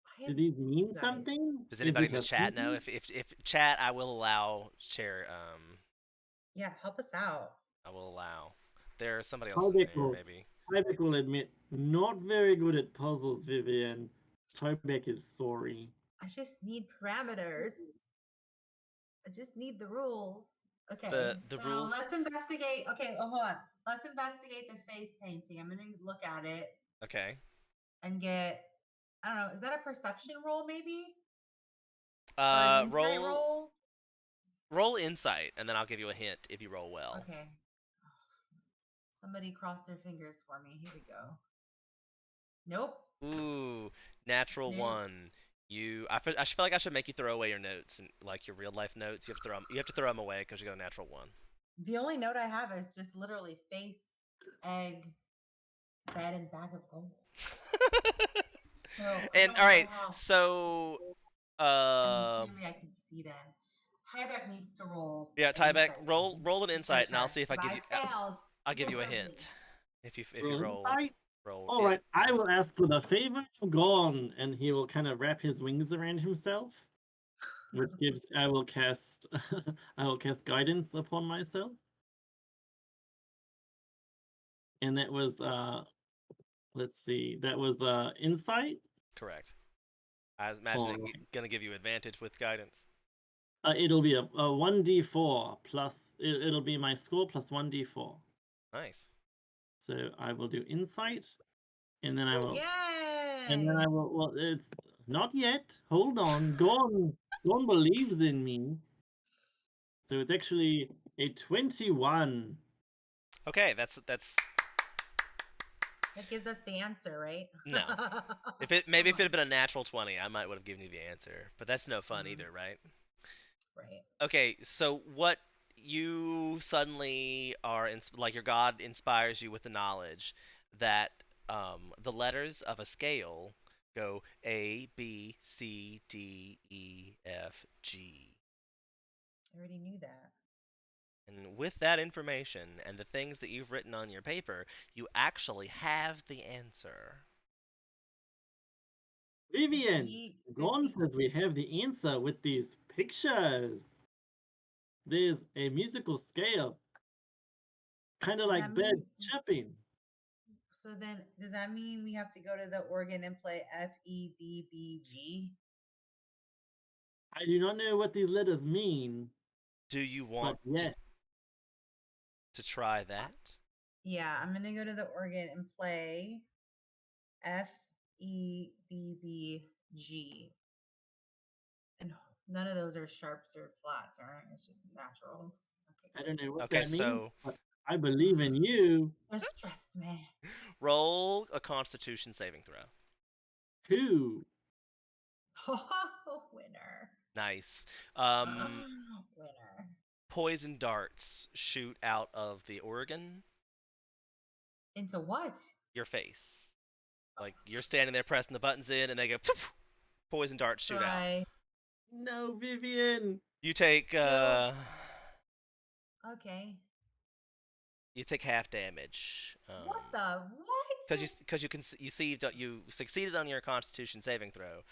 I Do have these mean guys. something? Does Is anybody it in the a chat know? painting? If chat, I will allow share. Yeah, help us out. I will allow. There's somebody else in Tyvek there, will, maybe. Tyvek will admit, not very good at puzzles, Vivian. Tyvek is sorry. I just need parameters. I just need the rules. Okay, The so rules. let's investigate. Okay, hold on. Let's investigate the face painting. I'm gonna look at it Okay. and get. I don't know. Is that a perception roll, maybe, or an insight Roll roll? insight, and then I'll give you a hint if you roll well. Okay. Somebody cross their fingers for me. Here we go. Nope. Ooh, natural Nope. one. I feel like I should make you throw away your notes and like your real life notes. You have to throw them away because you got a natural one. The only note I have is just literally face, egg, bed, and bag of gold. So I And don't all know right, how. so I mean, uh, clearly I can see them. Tybeck needs to roll yeah, an Tybeck, insight roll. roll an It's your insight, and I'll turn see if because I failed I'll give you a miserably. hint if you Roll roll insight? roll it Alright, I will insight. ask for the favor of Gorn, and he will kind of wrap his wings around himself. Which gives I will cast I will cast guidance upon myself. And that was let's see, that was insight. Correct. I imagine All it right. gonna give you advantage with guidance. It'll be a 1d4 plus it'll be my score plus 1d4. Nice. So I will do insight, and then I will Yay! well, it's not yet. Hold on. Gorn believes in me. So it's actually a 21. Okay, that's That gives us the answer, right? no. If it had been a natural 20, I might would have given you the answer, but that's no fun Mm, either, right? right. Okay, so what you suddenly are like your god inspires you with the knowledge that the letters of a scale go A, B, C, D, E, F, G. I already knew that. And with that information and the things that you've written on your paper, you actually have the answer. Vivian, B Gorn 50. says we have the answer with these pictures. There's a musical scale, kind of Does like that birds mean chirping. so then does that mean we have to go to the organ and play FEBBG? I do not know what these letters mean, Do you but want yes, to try that? Yeah, I'm gonna go to the organ and play FEBBG. And none of those are sharps or flats, all right? It's just naturals. Okay, I don't great. know what Okay, that means, so but I believe in you. Just stressed me. roll a constitution saving throw. 2. Oh, winner. Nice. Um, Winner. poison darts shoot out of the organ, Into what? your face. Like you're standing there pressing the buttons in, and they go. Poof, poison darts So shoot out. I No, Vivian. You take kill. Okay. you take half damage. What the Because what? you succeeded on your Constitution saving throw,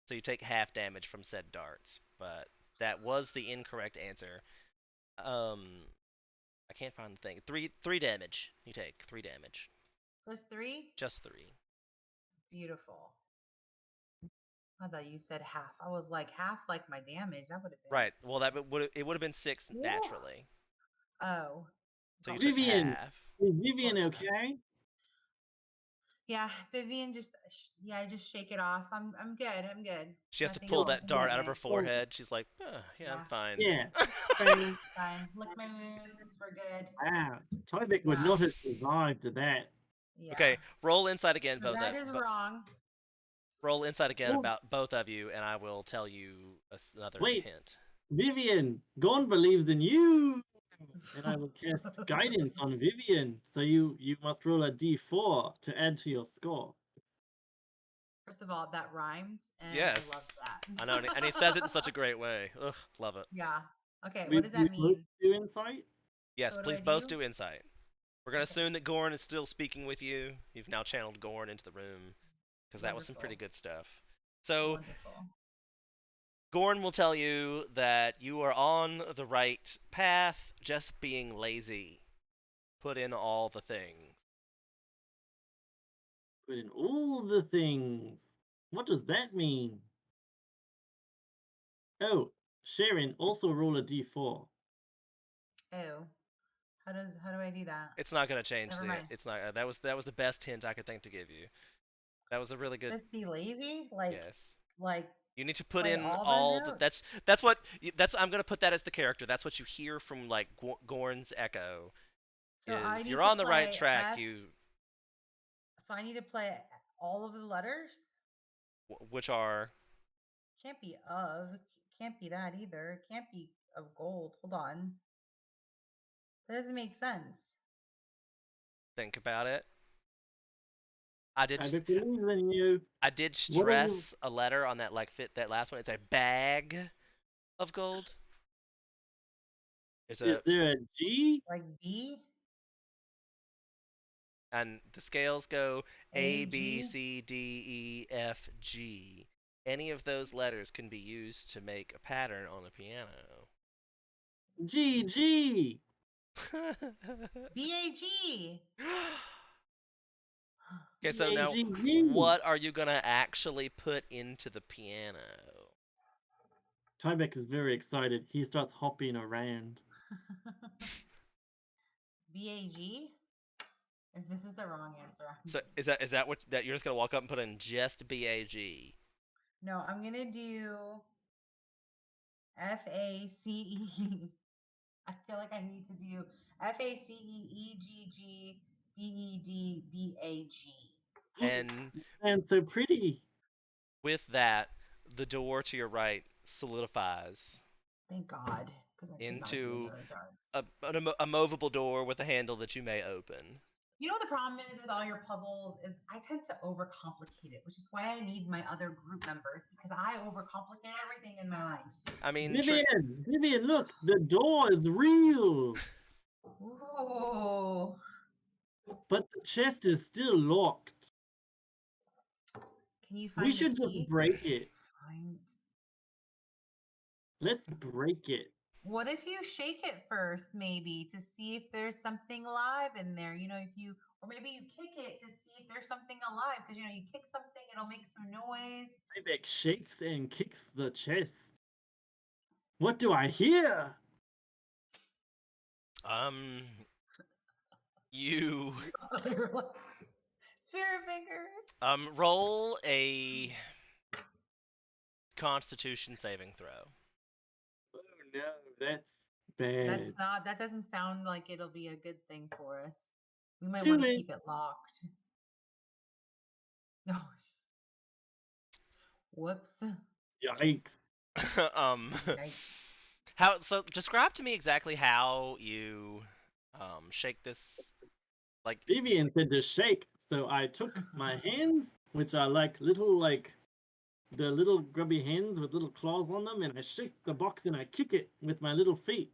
so you take half damage from said darts. But that was the incorrect answer. Um, I can't find the thing. Three damage. You take 3 damage. +3? Just 3. Beautiful. I thought you said half. I was like half like my damage. That would have been. Right. Well, it would have been 6 Woo. naturally. Oh, So you took gotcha. Vivian, half. is Vivian Gotcha. okay? Yeah, Vivian, just just shake it off. I'm good. I'm good. She has to Nothing, pull Oh, that nothing dart out of her happening. forehead. She's like, yeah, I'm Yeah, fine. yeah. Bang. fine. Lick my wounds. We're good. Wow. Tyvek would Yeah, not have survived that. yeah. Okay, roll insight again, So that is wrong. roll insight again Oh, about both of you, and I will tell you another wait. hint. Vivian, Gorn believes in you. And I will cast guidance on Vivian. So you must roll a d4 to add to your score. First of all, that rhymed, and I Yes, loved I know, that. and he says it in such a great way. Ugh, love it. Yeah. Okay, what does We that both mean? do insight. Yes, So what do I please both do? do insight. We're gonna Okay, assume that Gorn is still speaking with you. You've now channeled Gorn into the room because that was some pretty wonderful, good stuff. So wonderful. Gorn will tell you that you are on the right path, just being lazy. Put in all the things. Put in all the things. What does that mean? Oh, Sharon, also roll a d4. Oh, how do I do that? It's not gonna change Never the. mind. It's not. That was the best hint I could think to give you. That was a really good. Just be lazy, Yes. like You need to put play in all the all the. notes. That's what. That's. I'm gonna put that as the character. That's what you hear from like Gorn's echo. So I Is need you're to on the right play track. F. You. So I need to play all of the letters. Which are. Can't be of. Can't be that either. Can't be of gold. Hold on. That doesn't make sense. Think about it. I did. Tyvek believes in you. I did What are you? stress a letter on that like fit that last one. It's a bag of gold. It's Is a there a G? Like B, and the scales go A, A, B, G. C, D, E, F, G. Any of those letters can be used to make a pattern on a piano. G, G. B, A, G. Okay, B, so A, now G, G. what are you gonna actually put into the piano? Tyvek is very excited. He starts hopping around. B, A, G. If this is the wrong answer, So is that what that you're just gonna walk up and put in just BAG? no, I'm gonna do FACE. I feel like I need to do FACEEGGBEDBAG. And And so pretty. with that, the door to your right solidifies Thank God, because I could not do into another darts. a movable door with a handle that you may open. You know what the problem is with all your puzzles is I tend to overcomplicate it, which is why I need my other group members because I overcomplicate everything in my life. I mean, Vivian, look, the door is real, Ooh. but the chest is still locked. Can you We find the should just key? break it. Find. Let's break it. What if you shake it first, maybe, to see if there's something alive in there? You know, if you, or maybe you kick it to see if there's something alive, because, you know, you kick something, it'll make some noise. Tyvek shakes and kicks the chest. What do I hear? um, you Spirit fingers. roll a Constitution saving throw. Oh no, that's bad. That doesn't sound like it'll be a good thing for us. We might Do want to it. keep it locked. No. Whoops. Yikes. um, Yikes. how? So describe to me exactly how you shake this. Like, Vivian said to shake, so I took my hands, which are like the little grubby hands with little claws on them, and I shake the box and I kick it with my little feet,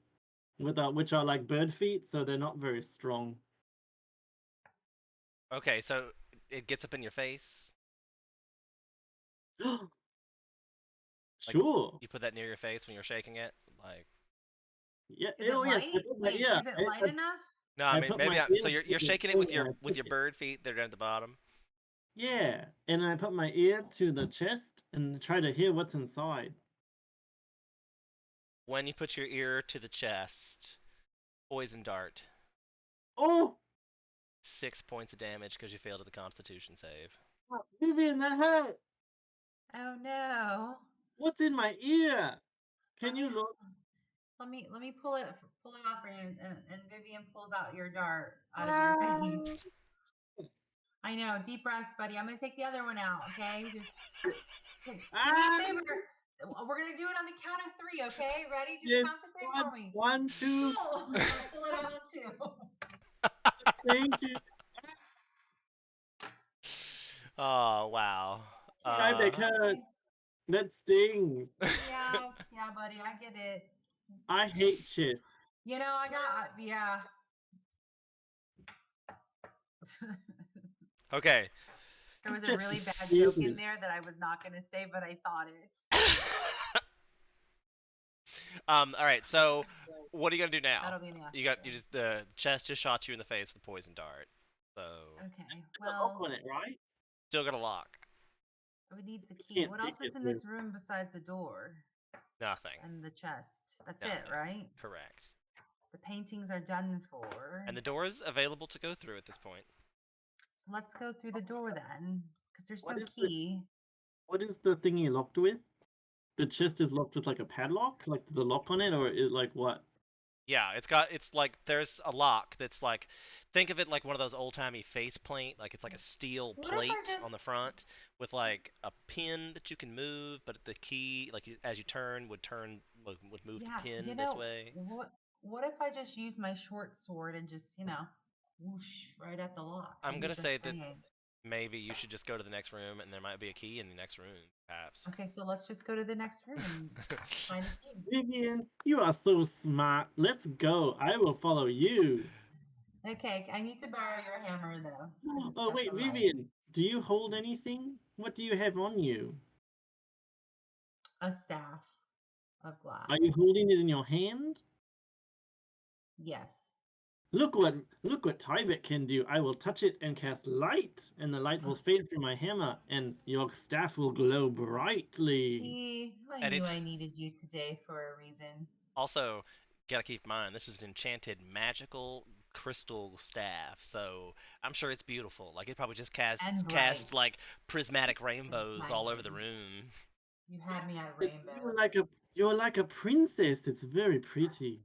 which are like bird feet, so they're not very strong. okay, so it gets up in your face. Like, Sure. you put that near your face when you're shaking it. Like, Yeah. Is it Oh yes. light? Wait, is it light enough? no, I I mean put my maybe. ear So to you're the shaking it thing and I with kick your it. bird feet. They're down at the bottom. Yeah, and I put my ear to the chest and try to hear what's inside. When you put your ear to the chest, poison dart. Oh, 6 points of damage because you failed at the Constitution save. Vivian, that hurt. Oh no. What's in my ear? Can Let you me look? let me pull it off for you, and Vivian pulls out your dart out of your face. I know. Deep breaths, buddy. I'm gonna take the other one out. Okay, just do me a favor. We're gonna do it on the count of 3. Okay, ready? Just Yes. count to 3 for me. 1, 2. Pull. I'll pull it out too. Thank you. Oh, wow. Tyvek hurt. That stings. Yeah, buddy. I get it. I hate chess. You know, I got yeah. Okay. There was a Just really bad feel joke in it. there that I was not gonna say, but I thought it. All right. So, what are you gonna do now? That'll be in the The chest just shot you in the face with a poison dart. So Okay. The lock Well, on it, right? still got a lock. it needs a key. Can't What take else is it in with. this room besides the door Nothing. and the chest? That's Nothing. it, right? Correct. The paintings are done for. And the door is available to go through at this point. So let's go through the door then, because there's What no is key. What is the thingy locked with? The chest is locked with like a padlock, like the lock on it, or is like what? Yeah, it's like there's a lock that's like, think of it like one of those old-timey faceplate, like it's like a steel What if I plate just on the front with like a pin that you can move, but the key, like as you turn, would move the pin this way. what if I just use my short sword and just, whoosh right at the lock? I'm I'm gonna say just that saying. maybe you should just go to the next room, and there might be a key in the next room, perhaps. Okay, so let's just go to the next room and find a key. Vivian, you are so smart. Let's go. I will follow you. Okay, I need to borrow your hammer though, because it's Oh got wait, the light. Vivian, do you hold anything? What do you have on you? A staff of glass. Are you holding it in your hand? Yes. Look what Tybet can do. I will touch it and cast light, and the light will fade through my hammer, and your staff will glow brightly. See, I And knew I it's needed you today for a reason. also gotta keep in mind this is an enchanted magical crystal staff, so I'm sure it's beautiful. Like it probably just And cast bright. like prismatic And rainbows all over the diamonds. room. You had me at a You're rainbow. like a princess. It's very pretty.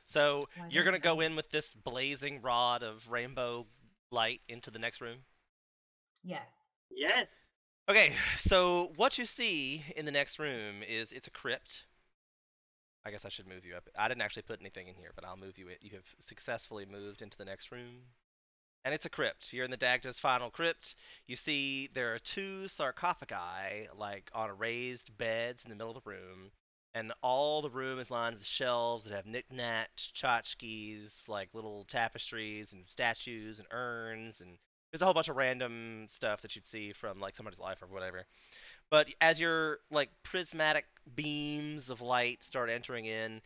So Why you're thank gonna you. go in with this blazing rod of rainbow light into the next room. Yes. Yes. Okay, so what you see in the next room is it's a crypt. I guess I should move you up. I didn't actually put anything in here, but I'll move you. You have successfully moved into the next room. And it's a crypt. You're in the Dagda's final crypt. You see there are 2 sarcophagi, like on raised beds in the middle of the room. And all the room is lined with shelves that have knickknacks, tchotchkes, like little tapestries and statues and urns. And there's a whole bunch of random stuff that you'd see from like somebody's life or whatever. But as your like prismatic beams of light start entering in,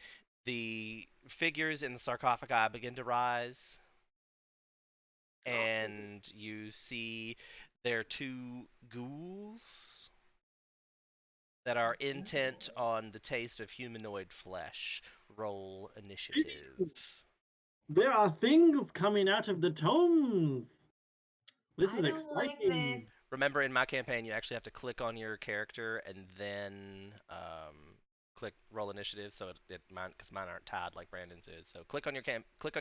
the figures in the sarcophagi begin to rise, and you see there are 2 ghouls that are intent on the taste of humanoid flesh. Roll initiative. There are things coming out of the tomes. This I is don't like exciting. this. Remember, in my campaign, you actually have to click on your character and then click roll initiative. So mine, because mine aren't tied like Brandon's is. So click on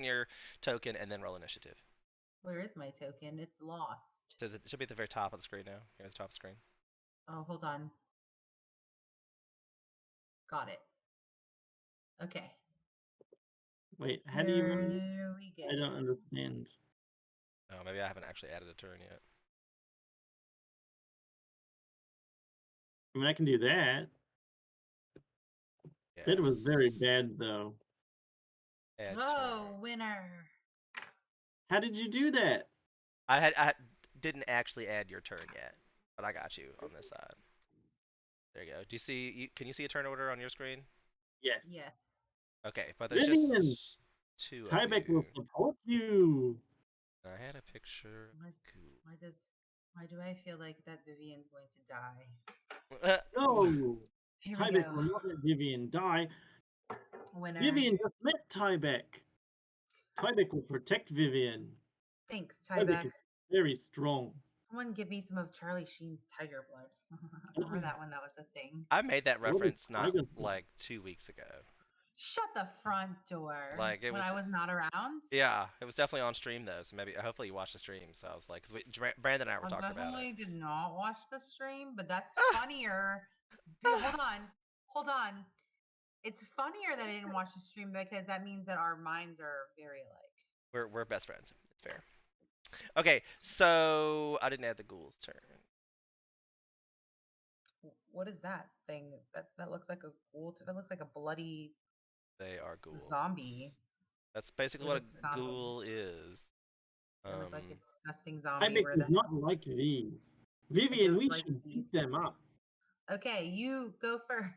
your token and then roll initiative. Where is my token? It's lost. So it should be at the very top of the screen now. Here at the top of the screen. Oh, hold on. Got it. Okay. Wait, how do you remember? Here we go. I don't understand. Oh, maybe I haven't actually added a turn yet. I mean, I can do that. Yes. That was very bad, though. Add Oh, turn. winner. How did you do that? I didn't actually add your turn yet, but I got you on this side. There you go. Do you see? Can you see a turn order on your screen? Yes. Yes. Okay, but there's Vivian, just 2 of Tyvek you. will support you. I had a picture. Why do I feel like that Vivian's going to die? No, Here we Tyvek go. will not let Vivian die. Winner. Vivian just met Tyvek. Tyvek will protect Vivian. Thanks, Tyvek Tyvek. is very strong. Someone give me some of Charlie Sheen's Tiger Blood. Remember that one? That was a thing. I made that What is reference not Tiger Blood? like 2 weeks ago. Shut the front door. Like it When was. I was not around. Yeah, it was definitely on stream though. So maybe hopefully you watched the stream. So I was like, because Brandon and I were I talking about it. definitely did not watch the stream, but that's Ah, funnier. Hold on. Hold on. It's funnier that I didn't watch the stream because that means that our minds are very alike. we're best friends. It's fair. Okay, so I didn't add the ghoul's turn. What is that thing? That looks like a ghoul. That looks like a bloody They are ghouls. zombie. That's basically Or what a like ghoul zombies. is. They look like a Um, disgusting zombie. Tyvek Where does the not hell? like these. I Vivian, don't we like should these. beat them up. Okay, you go first.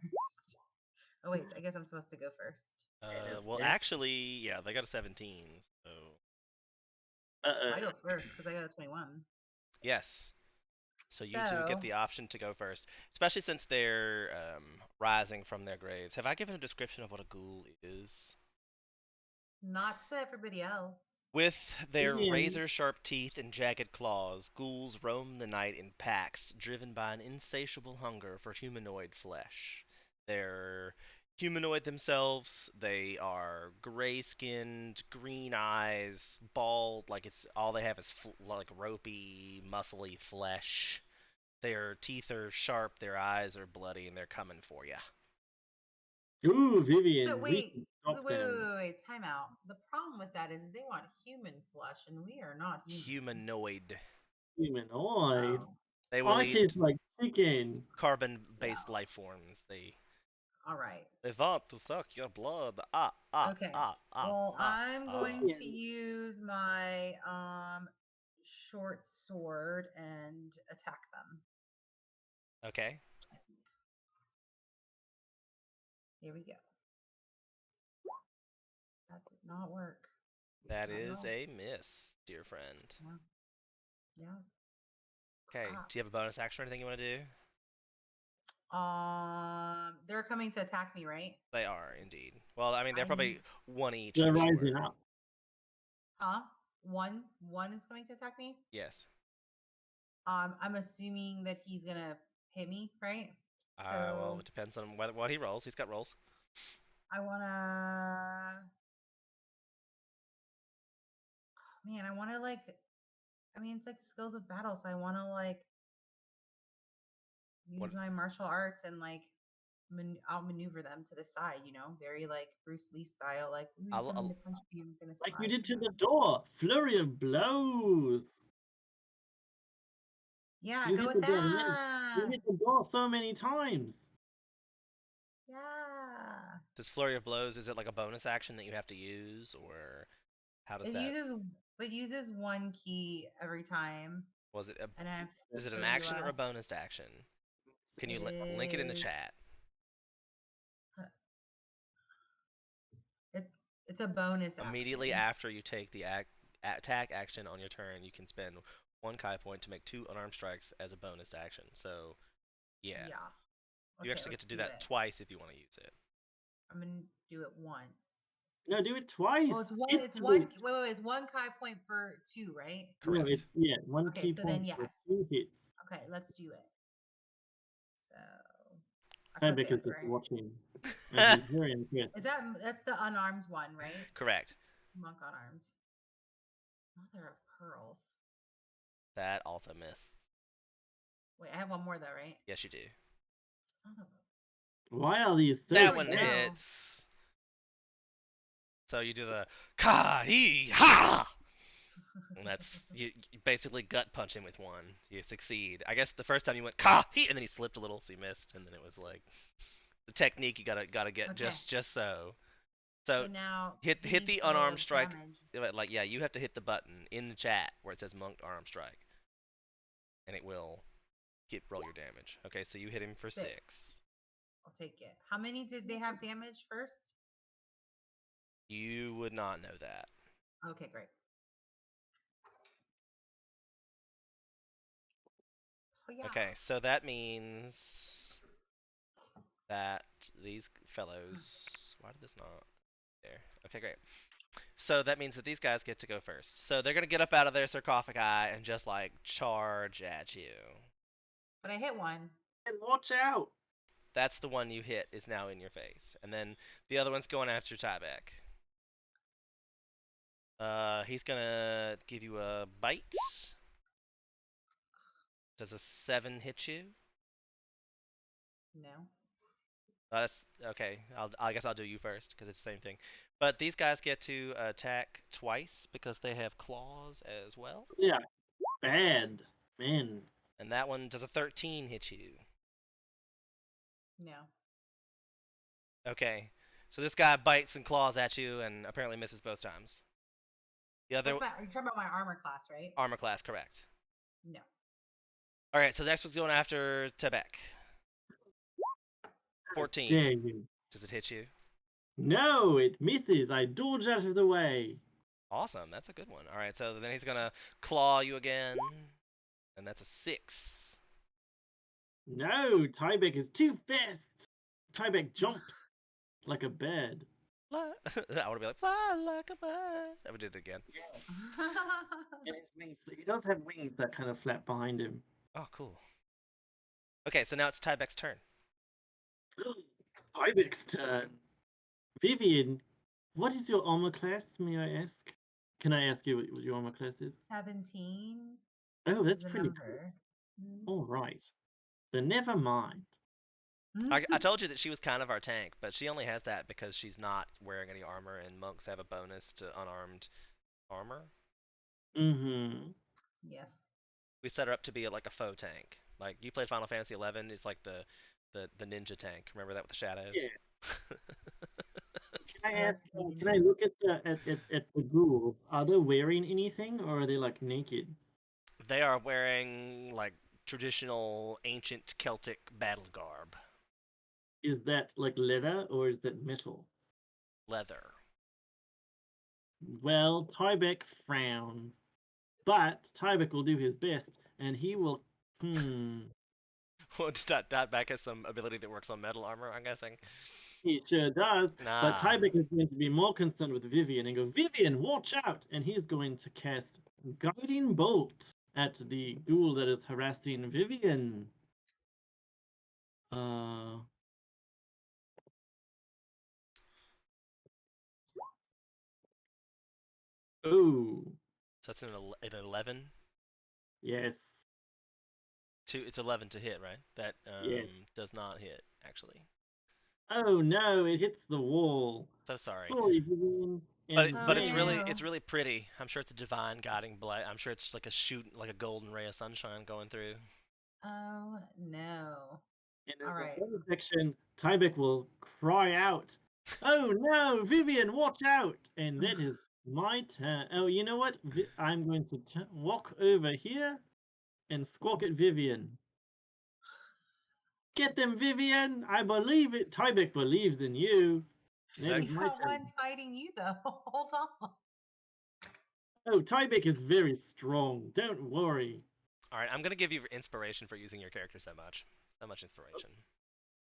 Oh wait, I guess I'm supposed to go first. well, actually, yeah, they got a 17. So I go first because I got a 21. yes, so you two get So, the option to go first, especially since they're rising from their graves. Have I given a description of what a ghoul is? not to everybody else. With their Vivian, razor-sharp teeth and jagged claws, ghouls roam the night in packs, driven by an insatiable hunger for humanoid flesh. They're humanoid themselves. They are gray-skinned, green eyes, bald. Like it's all they have is like ropey, muscly flesh. Their teeth are sharp. Their eyes are bloody, and they're coming for you. ooh, So Vivian, we wait, should wait, stop wait, them. wait, wait, time out. The problem with that is they want human flesh, and we are not human. Humanoid. Humanoid. Oh, They will Aren't eat it like chicken? carbon-based well, life forms. all right. They want to suck your blood. Ah, ah, Okay. ah, ah, Well, ah, I'm ah. going to Vivian, use my short sword and attack them. Okay, I think. Here we go. That did not work. that Not at is all. a miss, dear friend. Yeah. Yeah. Okay, Crap. do you have a bonus action or anything you want to do? They're coming to attack me, right? They are indeed. Well, I mean, they're I need, probably one each, they're I'm rising sure. up. huh? One is coming to attack me. Yes. I'm assuming that he's gonna hit me, right? Well, So it depends on what he rolls. He's got rolls. I wanna, man, I wanna like, I mean, it's like skills of battle, so I wanna like use What? my martial arts and like outmaneuver them to the side, very like Bruce Lee style, like, ooh, you're coming to I'll punch me, I'm gonna Like you slide. did to the door. Flurry of blows. Yeah, You go hit with the door. Man. You that. hit the door so many times. Yeah. Does Flurry of Blows, is it like a bonus action that you have to use, or how does It that? uses it uses one key every time, Was it a? and I have to Is it an show you action or a a. bonus action? Can you It link it in the is. chat? It it's a bonus Immediately action. after you take the attack action on your turn, you can spend one Kai point to make two unarmed strikes as a bonus action. So, yeah. Yeah. You Okay, actually get let's to do do that it. twice if you want to use it. I'm gonna do it once. No, do it twice. Well, it's one. Hit It's to one. it. Wait, wait, wait. It's one Kai point for two, right? No, Correct. it's one Okay, key so then point for yes. 2 hits. Okay, let's do it. So I click Tyvek is it, just right? watching, and he's very impressed. That's the unarmed one, right? Correct. Monk unarmed. Mother of pearls. That also missed. Wait, I have one more though, right? Yes, you do. Son of a. Why are these so That There we one fast? go. hits. So you do the ka he ha, and that's you basically gut punch him with one. You succeed. I guess the first time you went ka he, and then he slipped a little, so you missed, and then it was like the technique you gotta get Okay. just so. So So now he hit needs the to roll unarmed strike. damage. Like yeah, you have to hit the button in the chat where it says monked arm strike, and it will roll your damage. Okay, so you hit him for 6. 6. I'll take it. How many did they have damage first? You would not know that. Okay, great. Oh yeah. Okay, so that means that these fellows. Why did this not? There. Okay, great. So that means that these guys get to go first. So they're gonna get up out of their sarcophagi and just like charge at you. But I hit one. And watch out! That's the one you hit is now in your face, and then the other one's going after Tybeck. He's gonna give you a bite. Does a 7 hit you? No. That's okay. I guess I'll do you first because it's the same thing. But these guys get to attack twice because they have claws as well. Yeah, bad men. And that one does a 13 hit you. No. Okay. So this guy bites and claws at you and apparently misses both times. The other You're talking about my armor class, right? armor class, correct. No. All right, so next one's going after Tebek. 14. Dare you? Does it hit you? No, it misses. I dodge out of the way. Awesome, that's a good one. All right, so then he's gonna claw you again, and that's a 6. No, Tybeck is too fast. Tybeck jumps like a bird. Fly. I want to be like fly like a bird. I would do it again. And his wings, he does have wings that kind of flap behind him. Oh, cool. Okay, so now it's Tybeck's turn. Tybeck's turn. Vivian, what is your armor class, may I ask? Can I ask you what your armor class is? 17. Oh, that's The pretty number. cool. All right. Then never mind. I told you that she was kind of our tank, but she only has that because she's not wearing any armor, and monks have a bonus to unarmed armor. Mm-hmm. Yes. We set her up to be like a faux tank. Like you played Final Fantasy 11, it's like the ninja tank. Remember that with the shadows? Yeah. Can I I like ask? to be Can I ninja. look at the ghouls? Are they wearing anything, or are they like naked? They are wearing like traditional ancient Celtic battle garb, Is that like leather or is that metal? leather. Well, Tybeck frowns, but Tybeck will do his best, and he will. Well, just that back has some ability that works on metal armor, I'm guessing. He sure does. But Nah. Tybeck is going to be more concerned with Vivian and go, Vivian, watch out! And he's going to cast Guiding Bolt at the ghoul that is harassing Vivian. Uh. Oh, So it's an 11. yes. It's 11 to hit, right? That Yes. does not hit actually. Oh no, it hits the wall. So sorry. Sorry, Vivian. But And Oh but then it's no. really pretty. I'm sure it's a divine guiding blight. I'm sure it's like a like a golden ray of sunshine going through. Oh no. and All as a right. bonus action, Tybeck will cry out, "Oh no, Vivian, watch out!" And that is my turn. Oh, you know what? I'm going to walk over here and squawk at Vivian. Get them, Vivian! I believe it. Tybeck believes in you. Is That that is You my got turn. one fighting you though. Hold on. Oh, Tybeck is very strong. Don't worry. all right? I'm gonna give you inspiration for using your character so much. So much Oh, inspiration.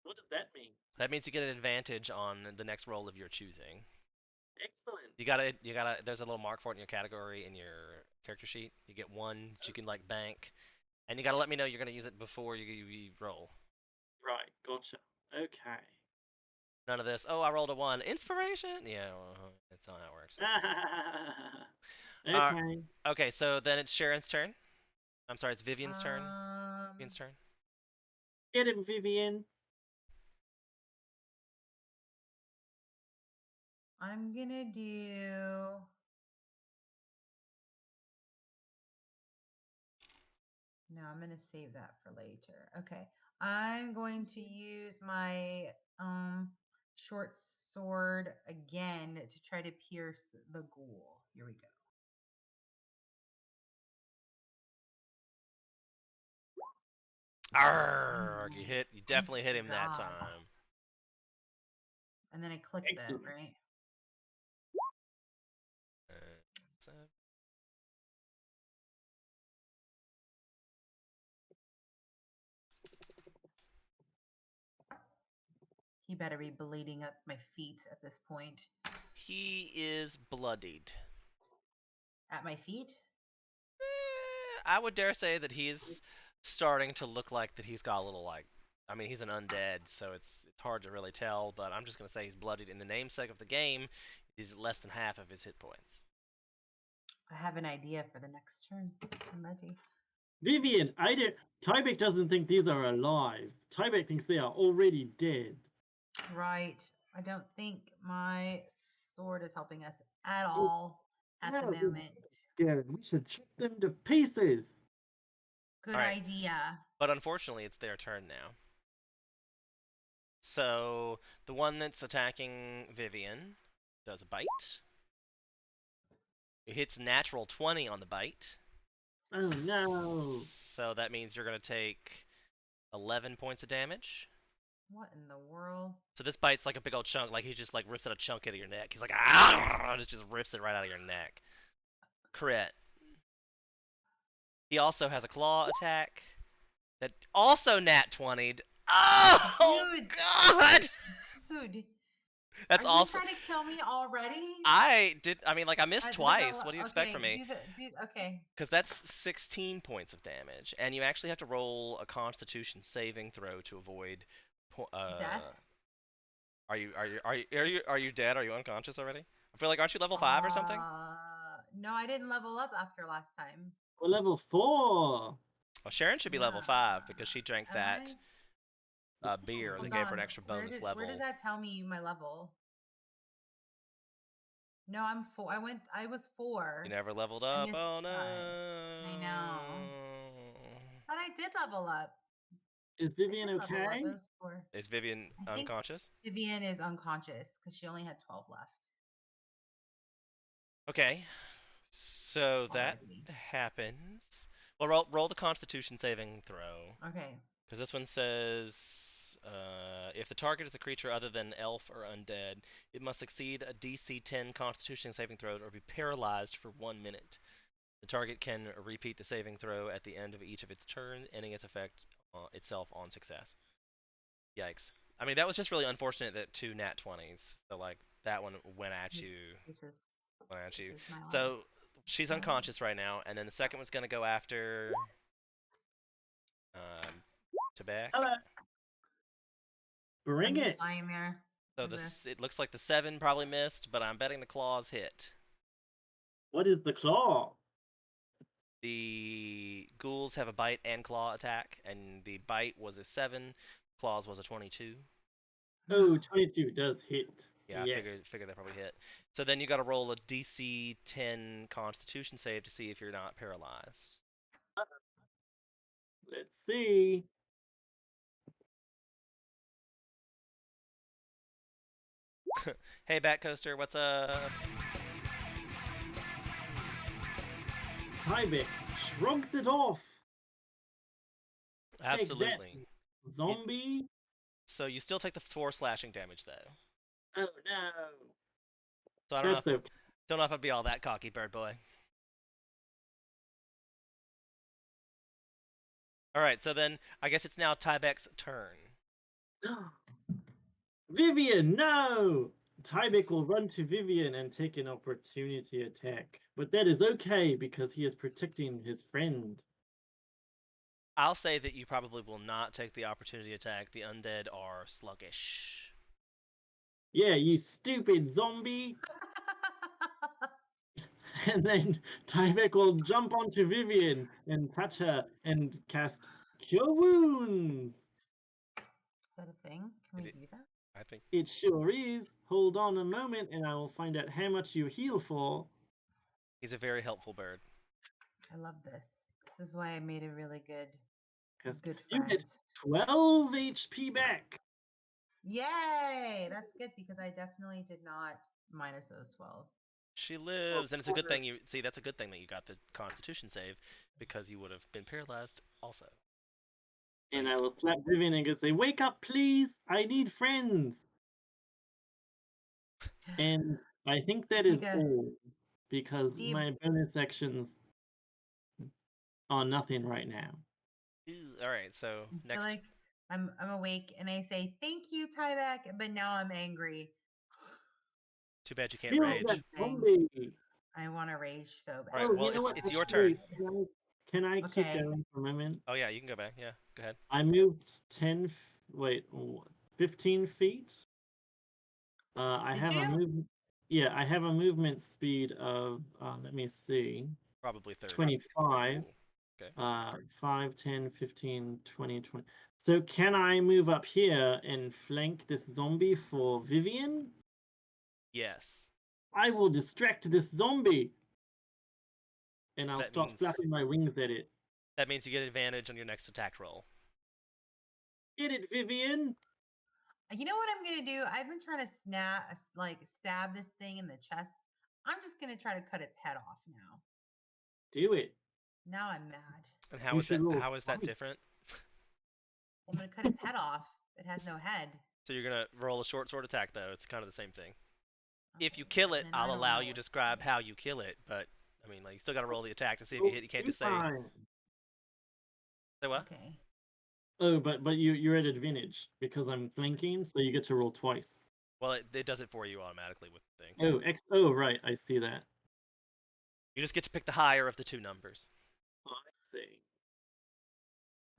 what does that mean? That means you get an advantage on the next roll of your choosing. Excellent. You gotta. There's a little mark for it in your category in your character sheet. You get one that you can like bank, and you gotta let me know you're gonna use it before you roll. Right, gotcha. Okay. None of this. Oh, I rolled a 1. Inspiration. Yeah, that's not how it works. Uh, Okay. okay, so then it's Sharon's turn. I'm sorry, it's Vivian's turn. Um Vivian's turn. Get him, Vivian. I'm gonna do no, I'm gonna save that for later. Okay. I'm going to use my short sword again to try to pierce the ghoul. Here we go. Arrgh, you hit. You Thank definitely hit him that God. time. And then I click them, Excellent. right? Uh, so- He better be bleeding up my feet at this point. he is bloodied. At my feet? I would dare say that he is starting to look like that he's got a little like. I mean, he's an undead, so it's hard to really tell. But I'm just gonna say he's bloodied. In the namesake of the game, he's at less than half of his hit points. I have an idea for the next turn. I'm ready. Vivian, Tybeck doesn't think these are alive. Tybeck thinks they are already dead. Right. I don't think my sword is helping us at all at the No, moment. Garen, we should chop them to pieces. Good All right. idea. But unfortunately, it's their turn now. So the one that's attacking Vivian does a bite. It hits natural 20 on the bite. Oh no. So that means you're going to take 11 points of damage. What in the world? So this bite's like a big old chunk, like he just like rips out a chunk out of your neck. He's like, ah, and it just rips it right out of your neck. Crit. He also has a claw attack that also nat 20'd. Oh Dude. god! Dude. That's Are also. you trying to kill me already? I mean, like I missed twice. What do you expect from me? Okay. Because that's 16 points of damage, and you actually have to roll a Constitution saving throw to avoid. Death? Are you dead? Are you unconscious already? I feel like aren't you level 5 or something? No, I didn't level up after last time. We're level 4. Well, Sharon should be level 5 because she drank Am that beer Hold that gave her an on. extra bonus level. Where does that tell me my level? No, I'm 4. I was 4. You never leveled I up. missed Oh no. 5. I know. But I did level up. Is I Vivian did level up. okay? I was 4. Is Vivian I think unconscious? Vivian is unconscious because she only had 12 left Okay. So that already. happens. Well, roll the Constitution saving throw. Okay. Because this one says if the target is a creature other than elf or undead, it must succeed a DC 10 Constitution saving throw or be paralyzed for 1 minute. The target can repeat the saving throw at the end of each of its turns, ending its effect itself on success. Yikes. I mean, that was just really unfortunate that 2 nat 20s. So, like, that one went at you. This is Went at you. this is my life. So, she's It's my life. unconscious right now, and then the second one's going to go after. Tebek. Hello. I'm Bring just it. lying there. So Like this. it looks like the 7 probably missed, but I'm betting the claws hit. What is the claw? The ghouls have a bite and claw attack, and the bite was a 7, claws was a 22. Oh, 22 does hit. Yeah, Yes. I figured that probably hit. So then you got to roll a DC 10 Constitution save to see if you're not paralyzed. Let's see. Hey, Batcoaster, what's up? Tybeck shrugs it off. Absolutely. Take that, zombie. So you still take the 4 slashing damage though. Oh no. So I don't know if I'd be all that cocky, bird boy. All right, so then I guess it's now Tybeck's turn. Vivian, no! Tybeck will run to Vivian and take an opportunity attack. But that is okay because he is protecting his friend. I'll say that you probably will not take the opportunity attack. The undead are sluggish. Yeah, you stupid zombie! And then Tyvek will jump onto Vivian and touch her and cast Cure Wounds. Is that a thing? Can we do that? I think It sure is. Hold on a moment and I will find out how much you heal for. he's a very helpful bird. I love this. This is why I made a really good You friend. get 12 HP back. Yay! That's good because I definitely did not minus those 12. She lives, and it's a good thing you see. That's a good thing that you got the Constitution save because you would have been paralyzed also. So And I will slap Vivian and say, "Wake up, please! I need friends." And I think that is all because deep. my bonus sections are nothing right now. all right, so I feel like I'm awake and I say thank you, Tyvek, but now I'm angry. Too bad you can't Kill all that rage. these things. zombie. I want to rage so All right, bad. Oh, well, you know what? it's your Actually, turn. can I keep Okay. going for a moment? Oh yeah, you can go back. Yeah, go ahead. I moved 15 feet. I Did have a you? move. Yeah, I have a movement speed of, let me see, Probably 30. 25. Ooh, okay. 5, 10, 15, 20, 20. So can I move up here and flank this zombie for Vivian? Yes. I will distract this zombie, and So I'll that start means flapping my wings at it. you get advantage on your next attack roll. Get it, Vivian! You know what I'm gonna do? I've been trying to stab this thing in the chest. I'm just gonna try to cut its head off now. Do it. Now I'm mad. And You should roll how is that twice. different? I'm gonna cut its head off. It has no head. So you're gonna roll a short sword attack though. It's kind of the same thing. If you Okay, kill well, it, then I I'll don't allow know you to what to describe do. how you kill it, but I mean, like you still gotta roll the attack to see if you Roll hit. You can't 2 just say times. what? Okay. Oh, but you're at advantage because I'm flanking, so you get to roll twice. Well, it does it for you automatically with the thing. Oh, oh, right, I see that. You just get to pick the higher of the two numbers. I see.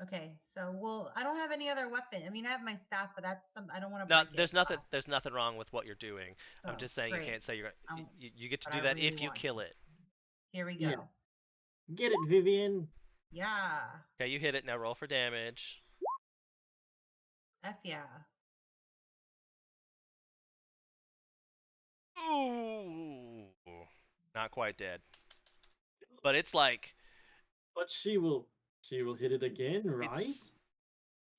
Okay. So, I don't have any other weapon. I mean, I have my staff, but that's some. I don't want to No, break it. It's glass. there's nothing wrong with what you're doing. So I'm just saying you great. can't say you're. Um, You get to but do I that really if you want to. kill it. Here we Yeah. go. Get it, Vivian. Yeah. Okay, you hit it. Now roll for damage. F yeah. Ooh, not quite dead. But it's like But she will hit it again, right? it's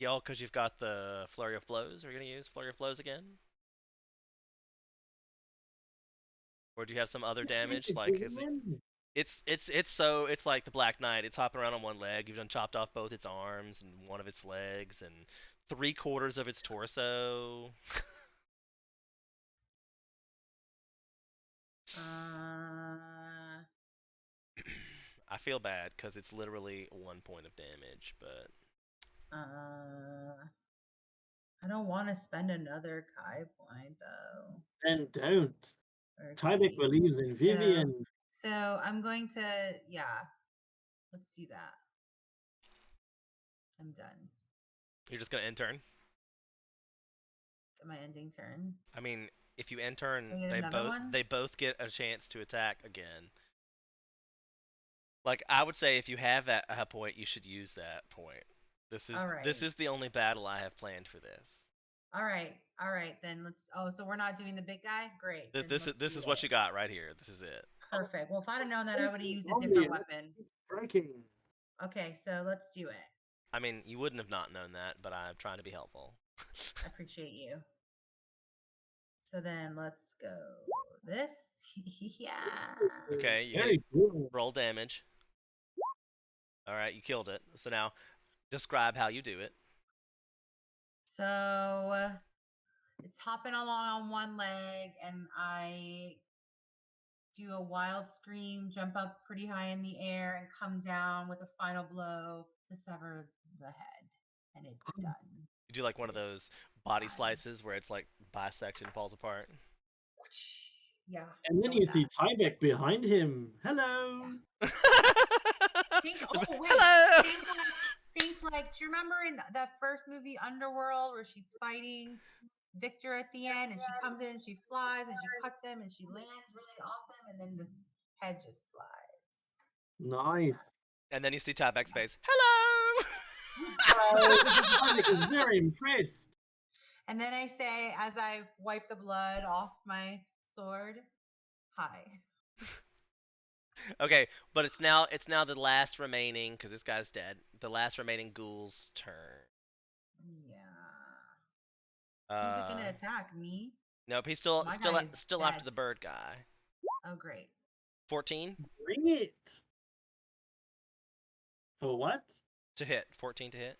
y'all because you've got the flurry of blows. Are you gonna use flurry of blows again, or do you have some other Get damage? it, Like is it? Vivian. It's like the Black Knight. It's hopping around on one leg. You've done chopped off both its arms and one of its legs and 3/4 of its torso. Uh. I feel bad because it's literally 1 point of damage, but I don't want to spend another Kai point though. And don't. Tyvek Okay. believes in Vivian. So I'm going to, yeah. Let's do that. I'm done. you're just gonna end turn. My ending turn. I mean, if you end turn, Can I get another one? they both get a chance to attack again. Like I would say, if you have a point, you should use that point. All right. This is the only battle I have planned for this. All right. All right. Then let's. Oh, so we're not doing the big guy? Great. Then This is what you got right here. This is it. Perfect. Well, if I'd have known that, I would have used a Zombie, different let's weapon. keep striking. Okay, so let's do it. I mean, you wouldn't have not known that, but I'm trying to be helpful. I appreciate you. So then let's go this. Yeah. Okay, you hit Very it. good. Roll damage. All right, you killed it. So now, describe how you do it. So it's hopping along on one leg, and I do a wild scream, jump up pretty high in the air, and come down with a final blow to sever the head. And it's done. You do like one of It is those body done. slices where it's like bisect and falls apart. Yeah. And then Go you with see that. Tyvek behind him. Hello. Yeah. Think. Oh wait. Hello. Think like. Do you remember in that first movie Underworld where she's fighting Victor at the end, and she comes in, and she flies, and she cuts him, and she lands really awesome, and then this head just slides. Nice. And then you see Tyvek's face. Hello. Tyvek is very impressed. And then I say, as I wipe the blood off my sword, hi. Okay, but it's now the last remaining because this guy's dead. The last remaining ghoul's turn. Yeah. Who's it gonna attack? Me? Nope, he's My guy is still dead. after the bird guy. Oh great. 14 Bring it. For what? to hit. 14 to hit.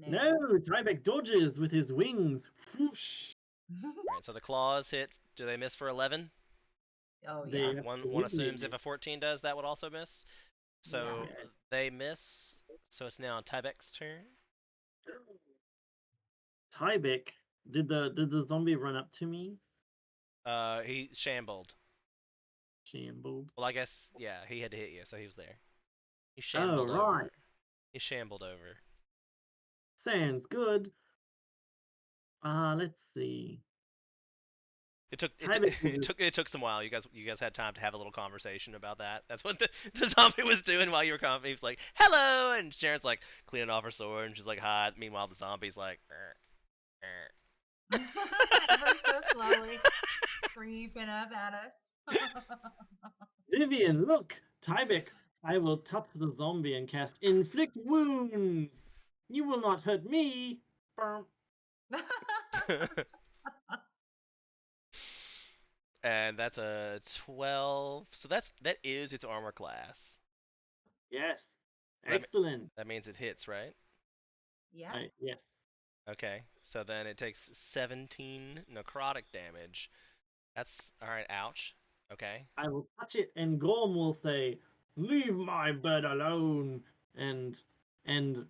No, Tyvek dodges with his wings. Whoosh. Alright, so the claws hit. Do they miss for 11? Oh They yeah. One assumes absolutely- if a 14 does, that would also miss. So Yeah. they miss. So it's now Tybek's turn. Tyvek, did the zombie run up to me? He shambled. Shambled. Well, I guess yeah, he had to hit you, so he was there. He Oh, shambled right. over. He shambled over. Sounds good. Let's see. It took it, Tyvek it will took some while. You guys had time to have a little conversation about that. That's what the zombie was doing while you were conversing. He was like, "Hello," and Sharon's like cleaning off her sword, and she's like, "Hi." Meanwhile, the zombie's like, Ever so slowly creeping up at us. Vivian, look! Tyvek, I will touch the zombie and cast Inflict Wounds! You will not hurt me! Burm. and that's a 12. So that is its armor class. Yes. That Excellent. that means it hits, right? Yep. Yes. Okay. So then it takes 17 necrotic damage. That's all right. Ouch. Okay. I will touch it, and Gorm will say, "Leave my bed alone!" And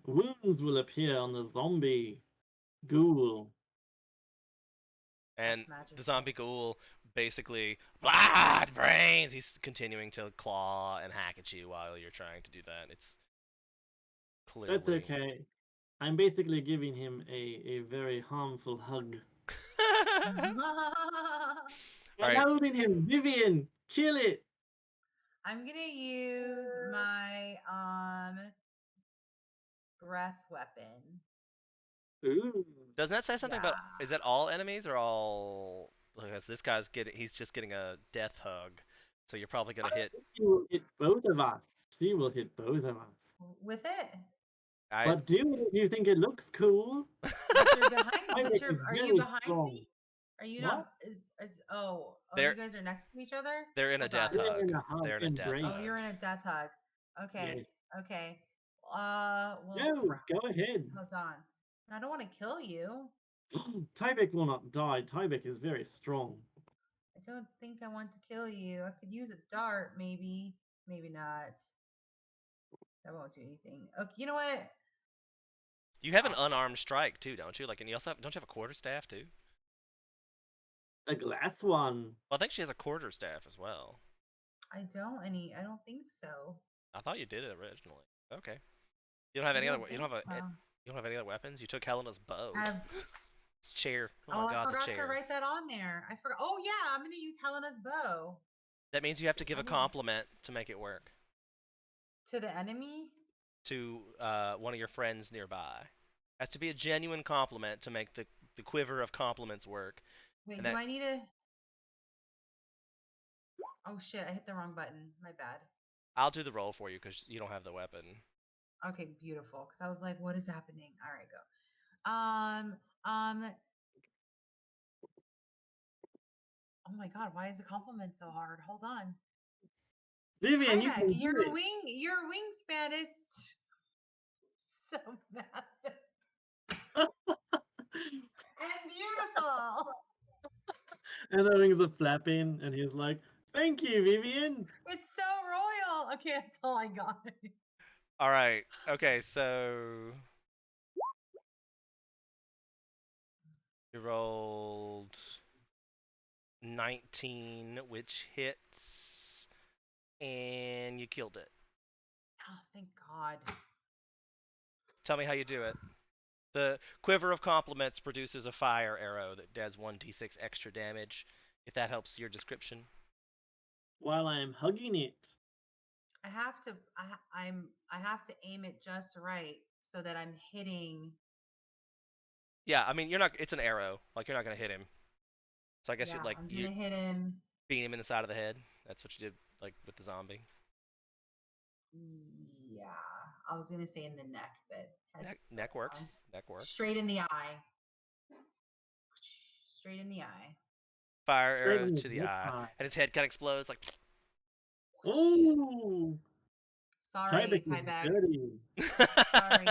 wounds will appear on the zombie ghoul. And That's the magical. zombie ghoul basically blood brains. He's continuing to claw and hack at you while you're trying to do that. It's That's clearly. okay. I'm basically giving him a very harmful hug. All I'm right. holding him! Vivian! Kill it! I'm gonna use my breath weapon. Ooh. Doesn't that say something Yeah. about? Is that all enemies or all? Because this guy's getting. He's just getting a death hug. So you're probably I gonna hit. think she will hit both of us. She will hit both of us. With it. I. But do it if you think it looks cool. But you're behind but Tyvek you're is are you very behind strong. me? Are you What? not is oh you they're guys are next to each other? they're in a Hold death on. They're hug. in a hug They're in a death embrace. Oh, hug. you're in a death hug. Okay. Yes. Okay. Well No, crap. go ahead. Hold on. I don't want to kill you. Tyvek will not die. Tyvek is very strong. I don't think I want to kill you. I could use a dart, maybe. Maybe not. That won't do anything. Okay, you know what? You have an unarmed strike too, don't you? Like, and you also have, don't you have a quarterstaff too? A glass one. Well, I think she has a quarterstaff as well. I don't think so. I thought you did it originally. Okay. You don't have I any other. don't You think don't have a. so. You don't have any other weapons. You took Helena's bow. I have It's chair. Oh my Oh, I god, the forgot to chair. write that on there. I forgot. Oh yeah, I'm gonna use Helena's bow. That means you have to give I a didn't compliment to make it work to the enemy. to one of your friends nearby. Has to be a genuine compliment to make the quiver of compliments work. Wait, And do that I need a? Oh shit, I hit the wrong button. My bad. I'll do the roll for you because you don't have the weapon. Okay, beautiful. Because I was like, what is happening? All right, go. Um. Oh my god, why is the compliment so hard? Hold on. Vivian, you Tyvek, can do it. your wingspan is so massive and beautiful. And the wings are flapping, and he's like, "Thank you, Vivian." It's so royal. Okay, that's all I got. All right. Okay, so you rolled 19, which hits, and you killed it. Oh, thank God. Tell me how you do it. The quiver of compliments produces a fire arrow that does 1d6 extra damage. If that helps your description. While I'm hugging it. I have to I have to aim it just right so that I'm hitting. Yeah, I mean you're not. It's an arrow. Like you're not gonna hit him. So I guess Yeah, I'm you gonna hit him. beat him in the side of the head. That's what you did like with the zombie. Yeah, I was gonna say in the neck, but Neck that's works. fine. Neck works. Straight in the eye. Straight in the eye. Fire Straight arrow in his to the neck eye, eye. and his head kind of explodes like. Oh, Sorry, Tyvek is Tyvek. dirty. Sorry,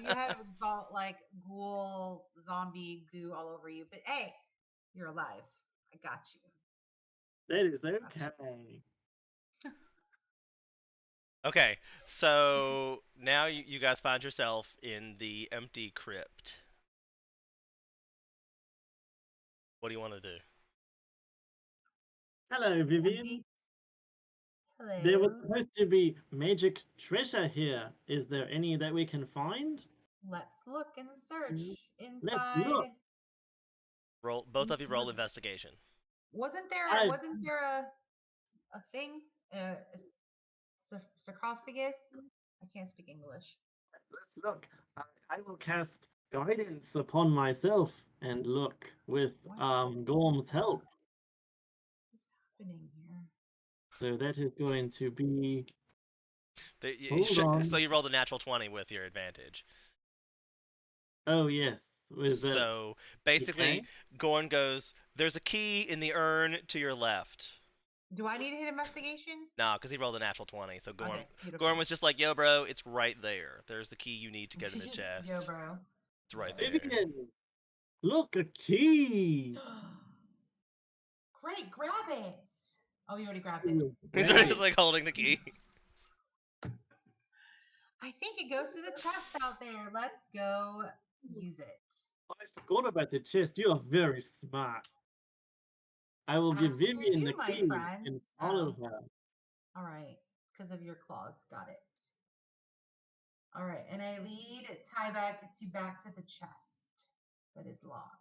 you have got like ghoul zombie goo all over you. But hey, you're alive. I got you. That is Got you. okay. Okay, so now you guys find yourself in the empty crypt. What do you want to do? Hello, It's Vivian. empty. There was Hello. supposed to be magic treasure here. Is there any that we can find? Let's look and search Let's inside. look. Roll. Both of you roll investigation. Wasn't I there a thing sarcophagus? I can't speak English. let's look. I will cast guidance upon myself and look with What is this? Gorm's help. What's happening here? So that is going to be. You Hold on. so you rolled a natural 20 with your advantage. Oh yes. Was that So basically, okay? Gorn goes, "There's a key in the urn to your left." Do I need to hit investigation? No, because he rolled a natural 20. So Gorn, Okay, beautiful. Gorn was just like, "Yo, bro, it's right there. There's the key you need to get in the chest. Yo, bro. It's right Yo. there." Vivian, look, a key. Great, grab it. Oh, you already grabbed it. Ooh, He's grab just it. like holding the key. I think it goes to the chest out there. Let's go use it. I forgot about the chest. You are very smart. I will give After Vivian you, the my key friend. and follow Oh, her. all right. Because of your claws. Got it. All right. And I lead Tyvek back to the chest that is locked.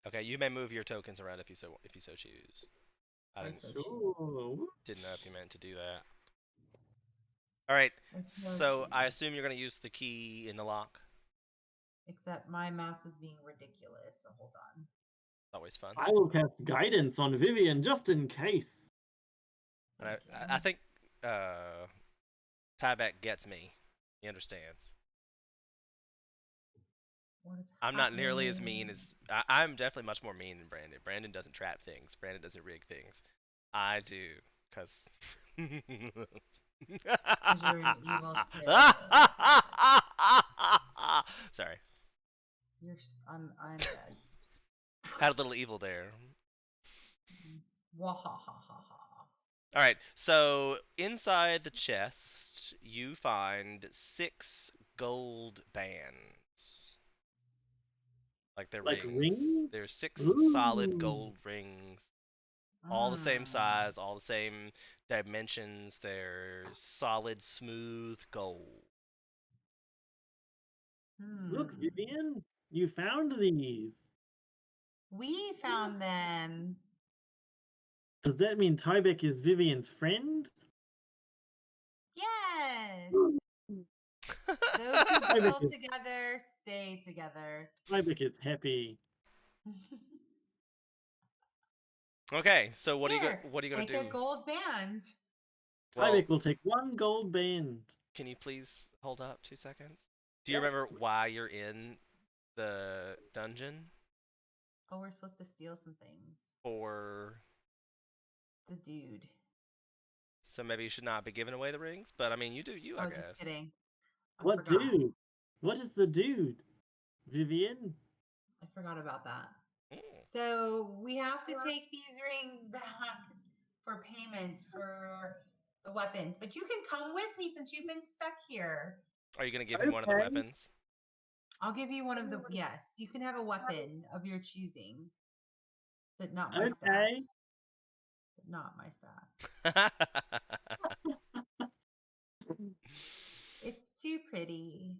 Okay, you may move your tokens around if you so choose. I I didn't so choose. Sure. didn't know if you meant to do that. All right. I so So I choose. assume you're gonna use the key in the lock. Except my mouse is being ridiculous. So hold on. It's always fun. I will cast guidance on Vivian just in case. And Thank I you. think Tyback gets me. He understands. What is I'm not nearly as mean happening? as I'm definitely much more mean than Brandon. Brandon doesn't trap things. Brandon doesn't rig things. I do, cause. Because you're an evil spirit. Sorry, I'm dead. had a little evil there. Wahahaha. All right, so inside the chest, you find 6 gold bands. Like they're Like rings. rings? There's 6 solid Ooh. gold rings, all the same Mm. size, all the same dimensions. They're solid, smooth gold. Look, Hmm. Vivian, you found these. We found them. Does that mean Tybeck is Vivian's friend? Yes. Those who Tybeck build is, together stay together. Tybeck is happy. Okay, so Here, what are you gonna take a do? gold band. Well, Tybeck will take one gold band. can you please hold up 2 seconds? Do you Yep. remember why you're in the dungeon? Oh, we're supposed to steal some things. For The dude. so maybe you should not be giving away the rings, but I mean you do you I Oh, just guess. kidding. I What forgot. dude? What is the dude? Vivian? I forgot about that. Mm. So we have to take these rings back for payment for the weapons. But you can come with me since you've been stuck here. Are you gonna give him one of the Okay. weapons? I'll give you one of the yes. You can have a weapon of your choosing, but not my staff. Okay. But not my staff. It's too pretty.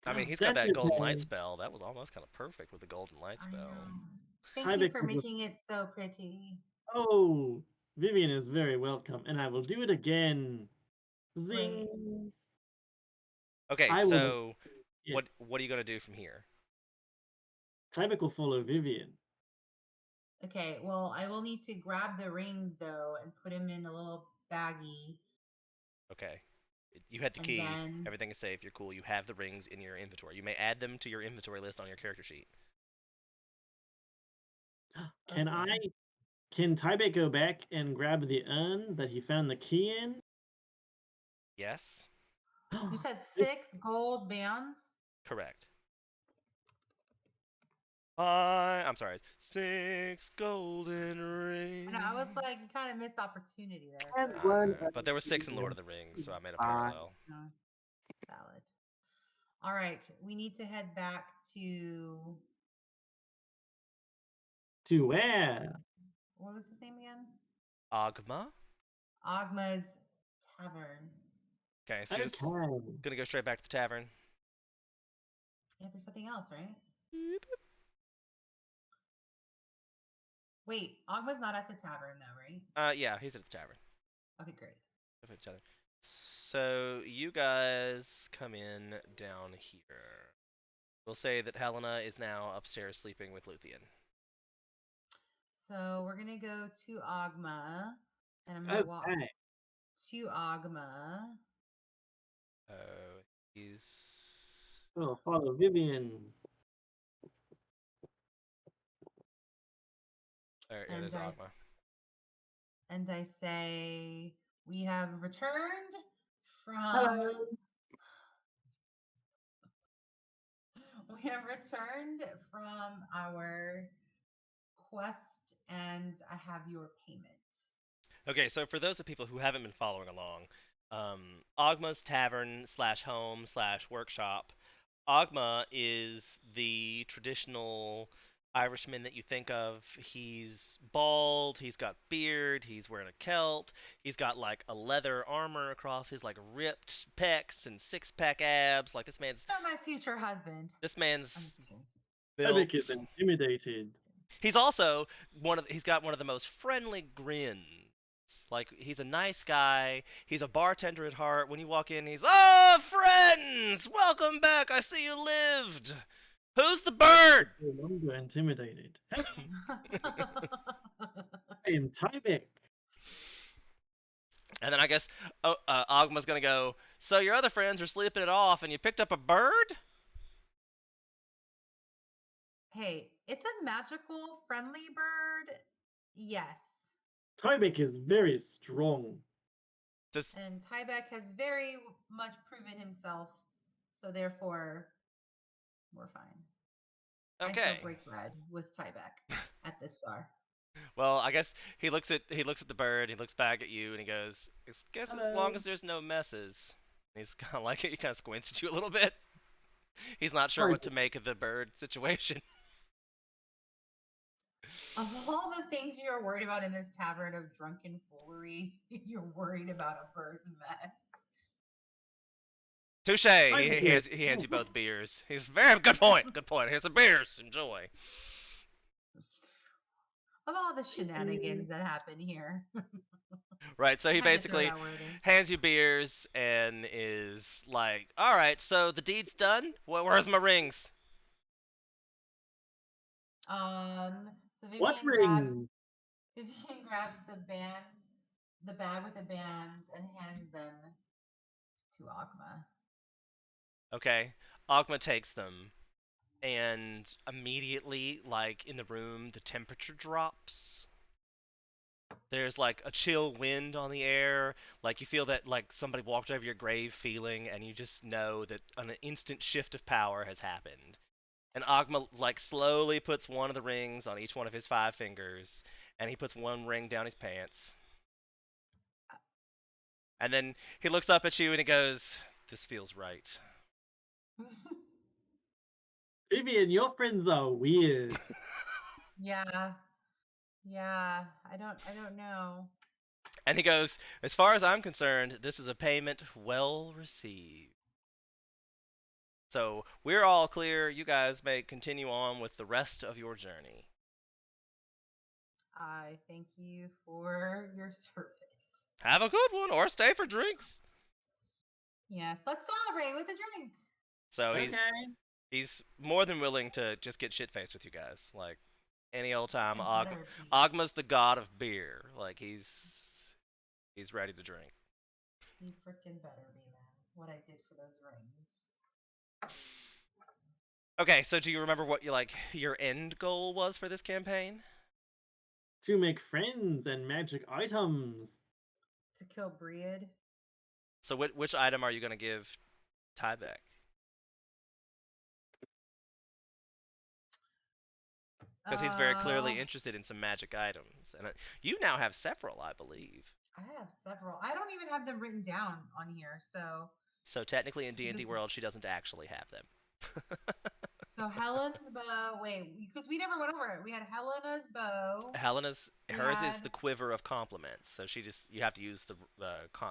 I mean, he's got That's that golden light okay. spell. That was almost kind of perfect with the golden light I spell. know. Thank you Tybeck for will just. making it so pretty. Oh, Vivian is very welcome, and I will do it again. Great. Zing. Okay, I will. so Yes. what are you gonna do from here? Tybeck will follow Vivian. Okay, well, I will need to grab the rings though and put them in a little baggie. Okay. You had the And key. then, Everything is safe. You're cool. You have the rings in your inventory. You may add them to your inventory list on your character sheet. Can I? okay. Can Tybeck go back and grab the urn that he found the key in? Yes? You said This- 6 gold bands? Correct. I'm sorry. 6 golden And I was rings. like, you kind of missed opportunity there, and sir. one But there was 6 in Lord urn. of the Rings, so I made a Fine. parallel. No, valid. All right, we need to head back to To where? what was his name again? Agma. Agma's Tavern. Okay, so you're just Okay. gonna go straight back to the tavern. Yeah, there's something else, right? Wait, Agma's not at the tavern though, right? Yeah, he's at the tavern. Okay, great. So you guys come in down here. We'll say that Helena is now upstairs sleeping with Luthien. So we're gonna go to Agma, and I'm gonna walk Okay. to Agma. Oh, he's So follow Vivian. there. Yeah, and there's I Agma. and I say, we have returned from Hello. we have returned from our quest, and I have your payment. Okay, so for those of people who haven't been following along, Agma's Tavern slash home slash workshop. Agma is the traditional Irishman that you think of. He's bald, he's got beard, he's wearing a kilt, he's got like a leather armor across his like ripped pecs and six pack abs. Like So my future husband. this I'm man's just kidding. Tyvek built. is intimidated. He's also he's got one of the most friendly grins. Like he's a nice guy. He's a bartender at heart. When you walk in, he's friends, welcome back. I see you lived. Who's the Tyvek is bird? no longer intimidated. I am Tyvek. And then I guess Agma's gonna go. So your other friends are sleeping it off, and you picked up a bird? Hey, it's a magical, friendly bird. Yes. Tyvek is very strong. Just And Tybeck has very much proven himself, so therefore, we're fine. I shall okay. break bread with Tybeck at this bar. Well, I guess he looks at the bird. He looks back at you, and he goes, "I guess as long Hello. as there's no messes." And he's kind of like it. He kind of squints at you a little bit. He's not sure what to Tyvek. make of the bird situation. Of all the things you're worried about in this tavern of drunken foolery, you're worried about a bird's mess. Touche. Tyvek He is. hands you both beers. He's very good point. Good point. Here's some beers. Enjoy. Of all the Thank you. shenanigans that happen here, Right. So I he had to throw basically that word in. hands you beers and is like, "All right. So the deed's done. Where's my rings?" So What Vivian grabs ring? Vivian grabs the bands, the bag with the bands, and hands them to Agma. Okay. Agma takes them, and immediately, like in the room, the temperature drops. There's like a chill wind on the air, like you feel that like somebody walked over your grave feeling, and you just know that an instant shift of power has happened. And Agma like slowly puts one of the rings on each one of his five fingers, and he puts one ring down his pants. And then he looks up at you and he goes, "This feels right." Vivian, your friends are weird. Yeah, yeah. I don't know. And he goes, "As far as I'm concerned, this is a payment well received. So we're all clear. You guys may continue on with the rest of your journey." I thank you for your service. Have a good one, or stay for drinks. Yes, let's celebrate with a drink. So Okay. he's more than willing to just get shit faced with you guys. Like any old time, It better be. Agma's the god of beer. Like he's ready to drink. He freaking better be, man. What I did for those rings. Okay, so do you remember what your end goal was for this campaign? To make friends and magic items. To kill Breed. So which item are you gonna give Tyvek? Because he's very Uh, clearly interested in some magic items, and you now have several, I believe. I have several. I don't even have them written down on here. So So technically, in D&D just world, she doesn't actually have them. So Helen's bow. Wait, because we never went over it. We had Helena's bow. We Hers is had. the quiver of compliments. So you have to use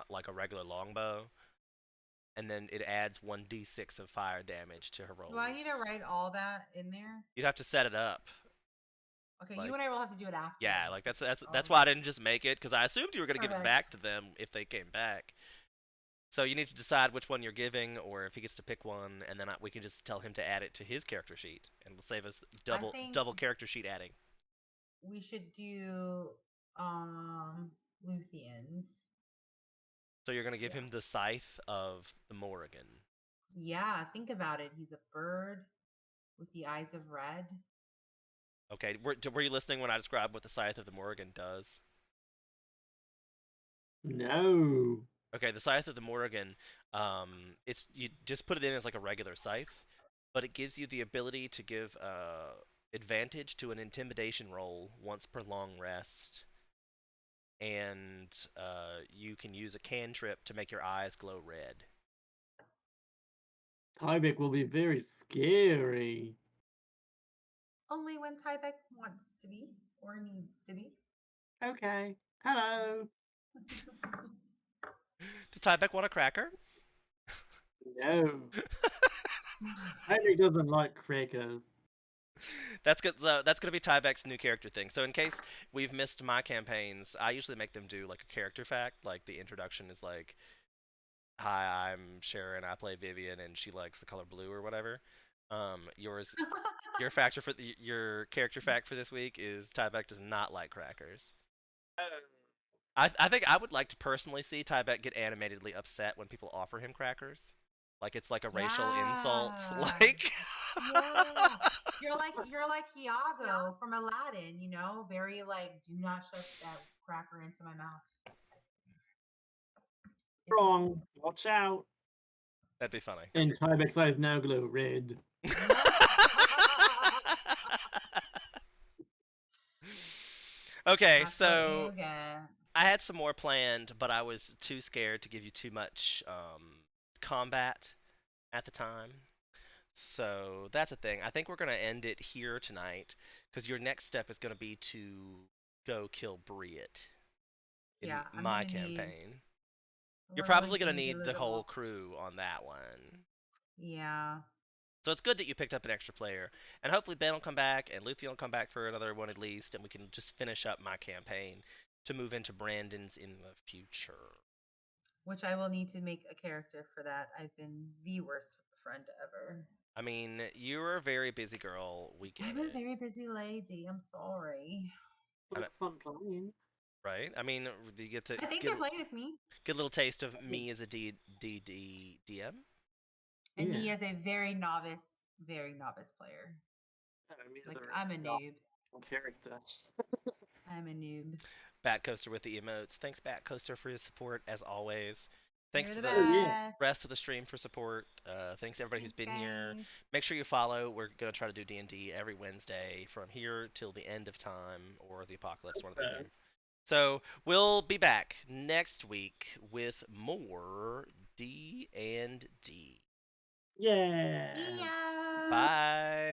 like a regular longbow, and then it adds 1d6 of fire damage to her Do I need to rolls. write all that in there? You'd have to set it up. Okay, you Like, and I will have to do it after yeah, then. like 'Cause that's why I didn't just make it because I assumed you were gonna give it perfect. back to them if they came back. So you need to decide which one you're giving, or if he gets to pick one, and then we can just tell him to add it to his character sheet, and it'll save us I think double character sheet adding. we should do Luthians. So you're gonna give Yeah. him the scythe of the Morrigan. Yeah, think about it. He's a bird with the eyes of red. Okay, were you listening when I described what the scythe of the Morrigan does? No. Okay, the scythe of the Morrigan, it's you just put it in as like a regular scythe, but it gives you the ability to give advantage to an intimidation roll once per long rest, and you can use a cantrip to make your eyes glow red. Tyvek will be very scary. Only when Tyvek wants to be or needs to be. Okay. Hello. Does Tyvek want a cracker? No. Tyvek doesn't like crackers. That's good. That's gonna be Tyvek's new character thing. So in case we've missed my campaigns, I usually make them do like a character fact. Like the introduction is like, "Hi, I'm Sharon. I play Vivian, and she likes the color blue or whatever." Yours, your character fact for this week is Tyvek does not like crackers. I think I would like to personally see Tyvek get animatedly upset when people offer him crackers. Like it's like a racial insult. Yeah. Like Yeah. You're like Iago from Aladdin, very like do not shove that cracker into my mouth. It's a thing. Wrong. Watch out. that'd be funny. And Tyvek's eyes now glow red. No. Okay, That's what so you get. I had some more planned, but I was too scared to give you too much combat at the time. So that's a thing. I think we're gonna end it here tonight because your next step is gonna be to go kill Briet in Yeah, I'm my gonna need campaign. You're we're going probably to gonna need a need the little whole s- crew on that one. yeah. So it's good that you picked up an extra player, and hopefully Ben will come back and Luthien will come back for another one at least, and we can just finish up my campaign to move into Brandon's in the future. Which I will need to make a character for that. I've been the worst friend ever. I mean, you're a very busy girl. We get I'm a it. very busy lady. I'm sorry. But it's fun playing. Right? I mean, you get to Thanks get for playing with me. get a little taste of me as a DM. And Yeah. me as a very novice player. Me as a Like really I'm a noob. character. I'm a noob. Bat Coaster with the emotes. Thanks, Bat Coaster, for your support as always. Thanks You're to the Oh the yeah. rest of best. the stream for support. Thanks to everybody who's Thanks, been here. guys. Make sure you follow. We're gonna try to do D&D every Wednesday from here till the end of time or the apocalypse, one of the So, two. So we'll be back next week with more D and D. yeah. See ya. Bye.